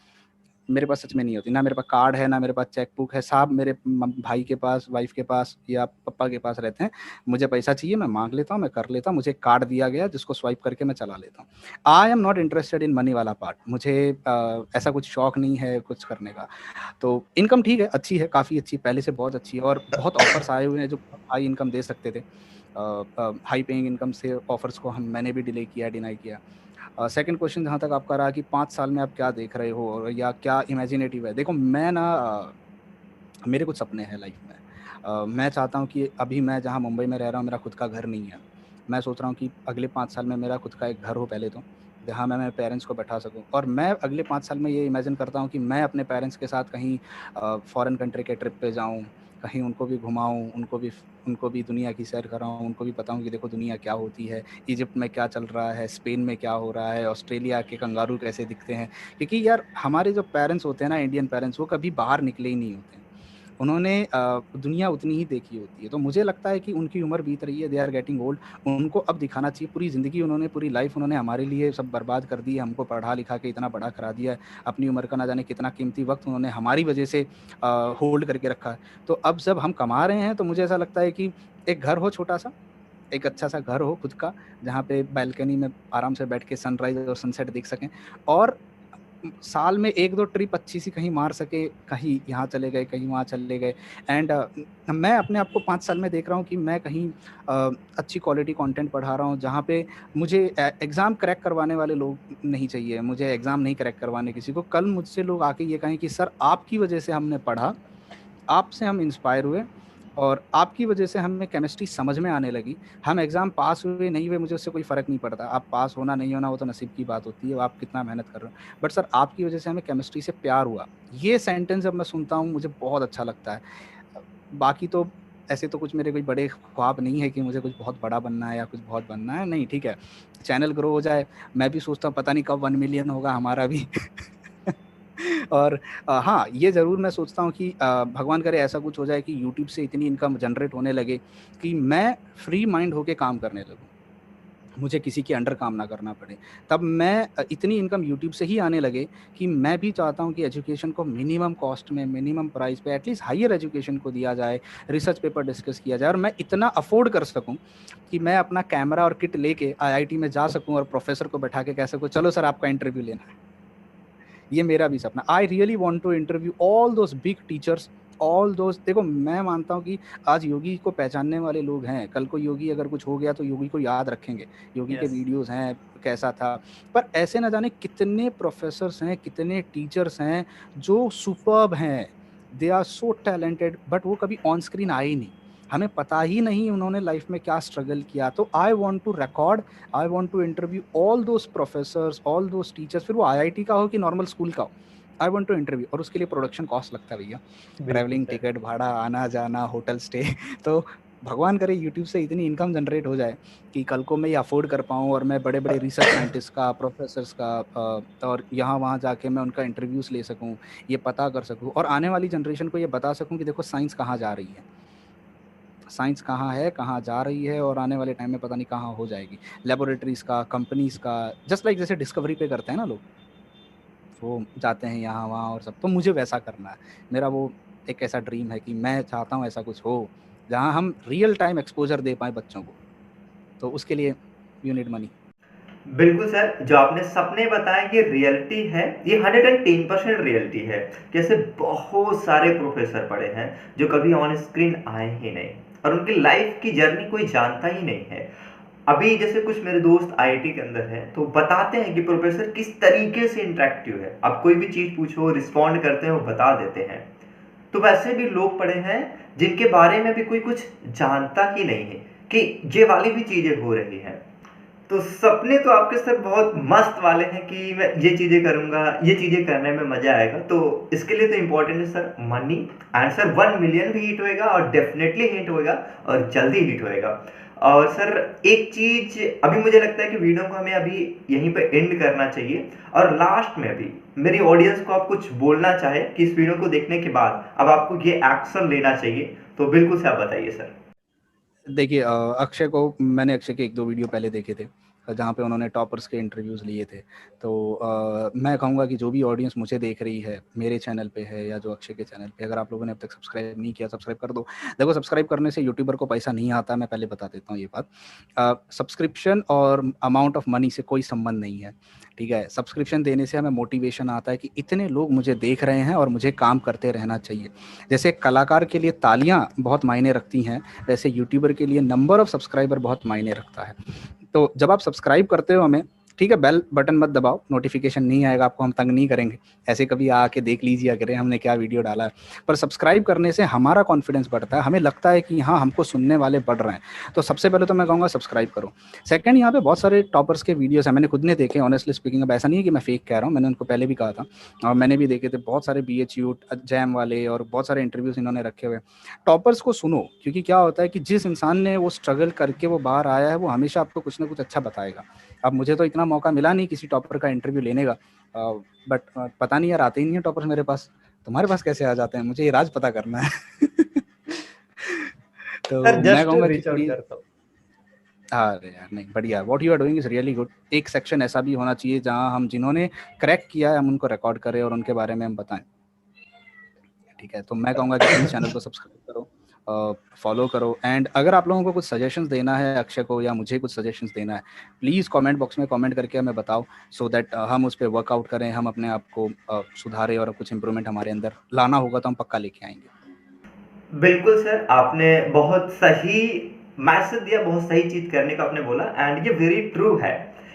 A: मेरे पास सच में नहीं होती। ना मेरे पास कार्ड है, ना मेरे पास चेक बुक है, सब मेरे भाई के पास, वाइफ के पास या पापा के पास रहते हैं। मुझे पैसा चाहिए, मैं मांग लेता हूँ, मैं कर लेता हूँ, मुझे कार्ड दिया गया जिसको स्वाइप करके मैं चला लेता हूँ। I am not interested in money वाला पार्ट, मुझे ऐसा कुछ शौक नहीं है कुछ करने का। तो इनकम ठीक है, अच्छी है, काफ़ी अच्छी, पहले से बहुत अच्छी है, और बहुत ऑफर्स आए हुए हैं जो हाई इनकम दे सकते थे। हाई पेइंग इनकम से ऑफर्स को मैंने भी डिनाई किया। सेकंड क्वेश्चन जहाँ तक आपका रहा कि 5 साल में आप क्या देख रहे हो और या क्या इमेजिनेटिव है। देखो, मैं ना मेरे कुछ सपने हैं लाइफ में। मैं चाहता हूँ कि अभी मैं जहाँ मुंबई में रह रहा हूँ, मेरा खुद का घर नहीं है। मैं सोच रहा हूँ कि अगले 5 साल में मेरा खुद का एक घर हो पहले तो, जहाँ मैं मेरे पेरेंट्स को बैठा सकूँ, और मैं अगले 5 साल में ये इमेजिन करता हूँ कि मैं अपने पेरेंट्स के साथ कहीं फॉरेन कंट्री के ट्रिप पे जाऊँ, कहीं उनको भी घुमाऊँ, उनको भी दुनिया की सैर कराऊँ, उनको भी बताऊँ कि देखो दुनिया क्या होती है, इजिप्ट में क्या चल रहा है, स्पेन में क्या हो रहा है, ऑस्ट्रेलिया के कंगारू कैसे दिखते हैं। क्योंकि यार हमारे जो पेरेंट्स होते हैं ना, इंडियन पेरेंट्स, वो कभी बाहर निकले ही नहीं होते हैं। उन्होंने दुनिया उतनी ही देखी होती है। तो मुझे लगता है कि उनकी उम्र बीत रही है, दे आर गेटिंग ओल्ड, उनको अब दिखाना चाहिए। पूरी ज़िंदगी उन्होंने, पूरी लाइफ उन्होंने हमारे लिए सब बर्बाद कर दी है, हमको पढ़ा लिखा के इतना बड़ा करा दिया है, अपनी उम्र का ना जाने कितना कीमती वक्त उन्होंने हमारी वजह से होल्ड करके रखा है। तो अब जब हम कमा रहे हैं तो मुझे ऐसा लगता है कि एक घर हो छोटा सा, एक अच्छा सा घर हो खुद का, जहाँ पे बालकनी में आराम से बैठ के सनराइज और सनसेट देख सकें, और साल में 1-2 ट्रिप अच्छी सी कहीं मार सके, कहीं यहाँ चले गए, कहीं वहाँ चले गए। एंड मैं अपने आप को 5 साल में देख रहा हूँ कि मैं कहीं अच्छी क्वालिटी कंटेंट पढ़ा रहा हूँ, जहाँ पे मुझे एग्ज़ाम क्रैक करवाने वाले लोग नहीं चाहिए, मुझे एग्ज़ाम नहीं क्रैक करवाने किसी को। कल मुझसे लोग आके ये कहें कि सर आपकी वजह से हमने पढ़ा, आपसे हम इंस्पायर हुए, और आपकी वजह से हमें केमिस्ट्री समझ में आने लगी। हम एग्ज़ाम पास हुए नहीं हुए मुझे उससे कोई फ़र्क नहीं पड़ता, आप पास होना नहीं होना वो तो नसीब की बात होती है, आप कितना मेहनत कर रहे हो, बट सर आपकी वजह से हमें केमिस्ट्री से प्यार हुआ। ये सेंटेंस जब मैं सुनता हूँ मुझे बहुत अच्छा लगता है। बाकी तो ऐसे तो कुछ मेरे कोई बड़े ख्वाब नहीं है कि मुझे कुछ बहुत बड़ा बनना है या कुछ बहुत बनना है, नहीं, ठीक है, चैनल ग्रो हो जाए। मैं भी सोचता हूँ पता नहीं कब 1 मिलियन होगा हमारा भी। और हाँ, ये ज़रूर मैं सोचता हूँ कि भगवान करे ऐसा कुछ हो जाए कि यूट्यूब से इतनी इनकम जनरेट होने लगे कि मैं फ्री माइंड होके काम करने लगूँ। मुझे किसी के अंडर काम ना करना पड़े। तब मैं इतनी इनकम यूट्यूब से ही आने लगे कि मैं भी चाहता हूँ कि एजुकेशन को मिनिमम कॉस्ट में, मिनिमम प्राइस पे एटलीस्ट हायर एजुकेशन को दिया जाए, रिसर्च पेपर डिस्कस किया जाए और मैं इतना अफोर्ड कर सकूँ कि मैं अपना कैमरा और किट लेके आईआईटी में जा सकूँ और प्रोफेसर को बैठा के कह सकूँ, चलो सर आपका इंटरव्यू लेना है। ये मेरा भी सपना। I really want to interview all those big teachers, all those. देखो मैं मानता हूँ कि आज योगी को पहचानने वाले लोग हैं, कल को योगी अगर कुछ हो गया तो योगी को याद रखेंगे, योगी के
B: यस।
A: वीडियोस हैं कैसा था। पर ऐसे न जाने कितने प्रोफेसर्स हैं, कितने टीचर्स हैं जो सुपर्ब हैं, they are so talented, but वो कभी ऑन स्क्रीन आए ही नहीं, हमें पता ही नहीं उन्होंने लाइफ में क्या स्ट्रगल किया। तो I want to record, I want to interview all those professors, all those teachers, फिर वो आईआईटी का हो कि नॉर्मल स्कूल का हो, आई वॉन्ट टू इंटरव्यू। और उसके लिए प्रोडक्शन कॉस्ट लगता है भैया,
B: बिल्कुल
A: ट्रैवलिंग,
B: सर।
A: टिकट भाड़ा, आना जाना, होटल स्टे। तो भगवान करे यूट्यूब से इतनी इनकम जनरेट हो जाए कि कल को मैं ये अफोर्ड कर पाऊँ और मैं बड़े बड़े रिसर्च साइंटिस्ट का, प्रोफेसर्स का और यहाँ वहाँ जाके मैं उनका इंटरव्यूज़ ले सकूँ, ये पता कर सकूँ और आने वाली जनरेशन को ये बता सकूँ कि देखो साइंस कहाँ जा रही है, साइंस कहाँ है, कहाँ जा रही है और आने वाले टाइम में पता नहीं कहाँ हो जाएगी। लेबोरेटरीज़ का, कंपनीज़ का, जस्ट लाइक जैसे डिस्कवरी पे करते हैं ना लोग, वो जाते हैं यहाँ वहाँ और सब, तो मुझे वैसा करना है। मेरा वो एक ऐसा ड्रीम है कि मैं चाहता हूँ ऐसा कुछ हो, जहाँ हम रियल टाइम एक्सपोज़र दे पाएँ बच्चों को, तो उसके लिए यू नीड मनी।
B: बिल्कुल सर, जो आपने सपने बताए ये रियलिटी है, ये 110% रियलिटी है। जैसे बहुत सारे प्रोफेसर पढ़े हैं जो कभी ऑन स्क्रीन आए ही नहीं और उनकी लाइफ की जर्नी कोई जानता ही नहीं है। अभी जैसे कुछ मेरे दोस्त आईआईटी के अंदर हैं तो बताते हैं कि प्रोफेसर किस तरीके से इंटरेक्टिव है, आप कोई भी चीज़ पूछो रिस्पॉन्ड करते हैं, वो बता देते हैं। तो वैसे भी लोग पढ़े हैं जिनके बारे में भी कोई कुछ जानता ही नहीं है कि ये वाली भी चीज़ें हो रही हैं। तो सपने तो आपके सर बहुत मस्त वाले हैं कि मैं ये चीज़ें करूँगा, ये चीज़ें करने में मज़ा आएगा। तो इसके लिए तो इम्पोर्टेंट है sir money. And sir 1 million भी हिट होएगा और डेफिनेटली हिट होएगा और जल्दी हिट होएगा। और सर एक चीज़ अभी मुझे लगता है कि वीडियो को हमें अभी यहीं पे एंड करना चाहिए और लास्ट में भी मेरी ऑडियंस को आप कुछ बोलना चाहे कि इस वीडियो को देखने के बाद अब आपको ये एक्शन लेना चाहिए, तो बिल्कुल से आप बताइए सर।
A: देखिए अक्षय को मैंने अक्षय के 1-2 वीडियो पहले देखे थे, जहाँ पे उन्होंने टॉपर्स के इंटरव्यूज़ लिए थे। तो मैं कहूँगा कि जो भी ऑडियंस मुझे देख रही है, मेरे चैनल पे है या जो अक्षय के चैनल पे, अगर आप लोगों ने अब तक सब्सक्राइब नहीं किया, सब्सक्राइब कर दो। देखो सब्सक्राइब करने से यूट्यूबर को पैसा नहीं आता, मैं पहले बता देता हूँ ये बात। सब्सक्रिप्शन और अमाउंट ऑफ मनी से कोई संबंध नहीं है, ठीक है? सब्सक्रिप्शन देने से हमें मोटिवेशन आता है कि इतने लोग मुझे देख रहे हैं और मुझे काम करते रहना चाहिए। जैसे कलाकार के लिए तालियाँ बहुत मायने रखती हैं, वैसे यूट्यूबर के लिए नंबर ऑफ सब्सक्राइबर बहुत मायने रखता है। तो जब आप सब्सक्राइब करते हो हमें, ठीक है, बेल बटन मत दबाओ, नोटिफिकेशन नहीं आएगा, आपको हम तंग नहीं करेंगे, ऐसे कभी आके देख लीजिए करें हमने क्या वीडियो डाला है। पर सब्सक्राइब करने से हमारा कॉन्फिडेंस बढ़ता है, हमें लगता है कि हाँ हमको सुनने वाले बढ़ रहे हैं। तो सबसे पहले तो मैं कहूँगा सब्सक्राइब करो। सेकंड, यहाँ पे बहुत सारे टॉपर्स के वीडियोस हैं, मैंने खुद ने देखे, ऑनेस्टली स्पीकिंग। अब ऐसा नहीं है कि मैं फेक कह रहा हूँ, मैंने उनको पहले भी कहा था और मैंने भी देखे थे बहुत सारे BHU जैम वाले और बहुत सारे इंटरव्यूज इन्होंने रखे हुए। टॉपर्स को सुनो, क्योंकि क्या होता है कि जिस इंसान ने वो स्ट्रगल करके वो बाहर आया है, वो हमेशा आपको कुछ ना कुछ अच्छा बताएगा। अब मुझे तो इतना मौका मिला नहीं किसी टॉपर का इंटरव्यू लेने का, बट पता नहीं यार, आते ही नहीं है टॉपर्स मेरे पास। तुम्हारे पास कैसे आ जाते हैं, मुझे ये राज पता करना है।
B: सर
A: तो मैं
B: जस्ट
A: कहूँगा कि
B: रीच आउट
A: प्लीज,
B: करता हूँ।
A: अरे यार नहीं, बढ़िया, what you are doing is really good. एक सेक्शन ऐसा भी होना चाहिए जहाँ हम जिन्होंने क्रैक किया है हम उनको रिकॉर्ड करें और उनके बारे में हम बताएं, ठीक है? तो मैं कहूँगा कि प्लीज़ चैनल को सब्सक्राइब करो, फॉलो करो। एंड अगर आप लोगों को कुछ सजेशंस देना है अक्षय को या मुझे कुछ सजेशंस देना है, प्लीज़ कमेंट बॉक्स में कमेंट करके हमें बताओ, सो दैट हम उस पर वर्कआउट करें, हम अपने आप को सुधारें और कुछ इंप्रूवमेंट हमारे अंदर लाना होगा तो हम पक्का लेके आएंगे।
B: बिल्कुल सर, आपने बहुत सही मैसेज दिया, बहुत सही चीज़ करने का आपने बोला एंड ये वेरी ट्रू है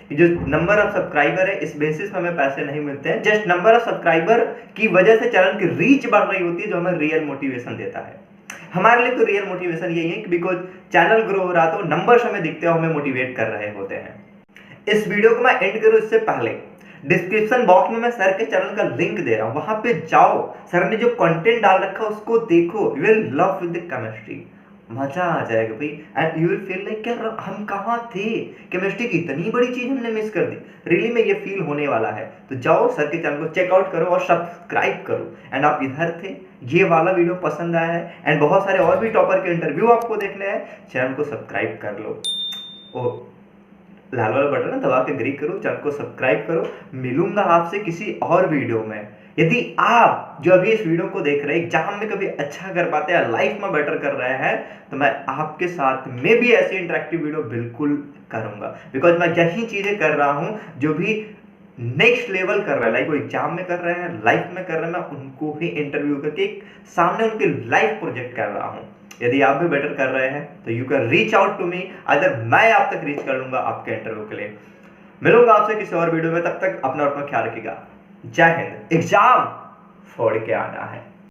B: कि जो नंबर ऑफ सब्सक्राइबर है इस बेसिस पे हमें पैसे नहीं मिलते हैं, जस्ट नंबर ऑफ सब्सक्राइबर की वजह से चैनल की रीच बढ़ रही होती है जो हमें रियल मोटिवेशन देता है। हमारे लिए तो रियल मोटिवेशन यही है कि बिकॉज चैनल ग्रो हो रहा तो नंबर्स हमें दिखते हो, हमें मोटिवेट कर रहे होते हैं। इस वीडियो को मैं एंड करूं इससे पहले डिस्क्रिप्शन बॉक्स में मैं सर के चैनल का लिंक दे रहा हूं, वहां पे जाओ, सर ने जो कंटेंट डाल रखा है उसको देखो, you will love with the chemistry, मजा आ जाएगा भाई and you will feel like यार हम कहाँ थे, केमिस्ट्री की इतनी बड़ी चीज हमने मिस कर दी। रियली में ये फील होने वाला है, तो जाओ सर के चैनल को चेकआउट करो और सब्सक्राइब करो। एंड आप इधर थे, ये वाला वीडियो पसंद आया है एंड बहुत सारे और भी टॉपर के इंटरव्यू आपको देखने हैं, चैनल को सब्सक्राइब कर लो। ओ लाल वाला बटन है दबा के एग्री करो, चैनल को सब्सक्राइब करो। मिलूंगा आपसे किसी और वीडियो में। यदि आप जो अभी इस वीडियो को देख रहे हैं एग्जाम में कभी अच्छा कर पाते हैं, लाइफ में बेटर कर रहे हैं, तो मैं आपके साथ में भी ऐसी इंटरेक्टिव वीडियो बिल्कुल करूंगा, बिकॉज मैं यही चीजें कर रहा हूं जो भी नेक्स्ट लेवल कर रहा है, लाइक वो एग्जाम में कर रहे हैं, लाइफ में कर रहे हैं, मैं उनको भी इंटरव्यू करके सामने उनके लाइफ प्रोजेक्ट कर रहा हूं। यदि आप भी बेटर कर रहे हैं तो you can reach out to me, other मैं आप तक रीच कर लूंगा आपके इंटरव्यू के लिए। मिलूंगा आपसे किसी और वीडियो में, तब तक अपना ख्याल रखिएगा। जय हिंद। एग्जाम फोड़ के आना है।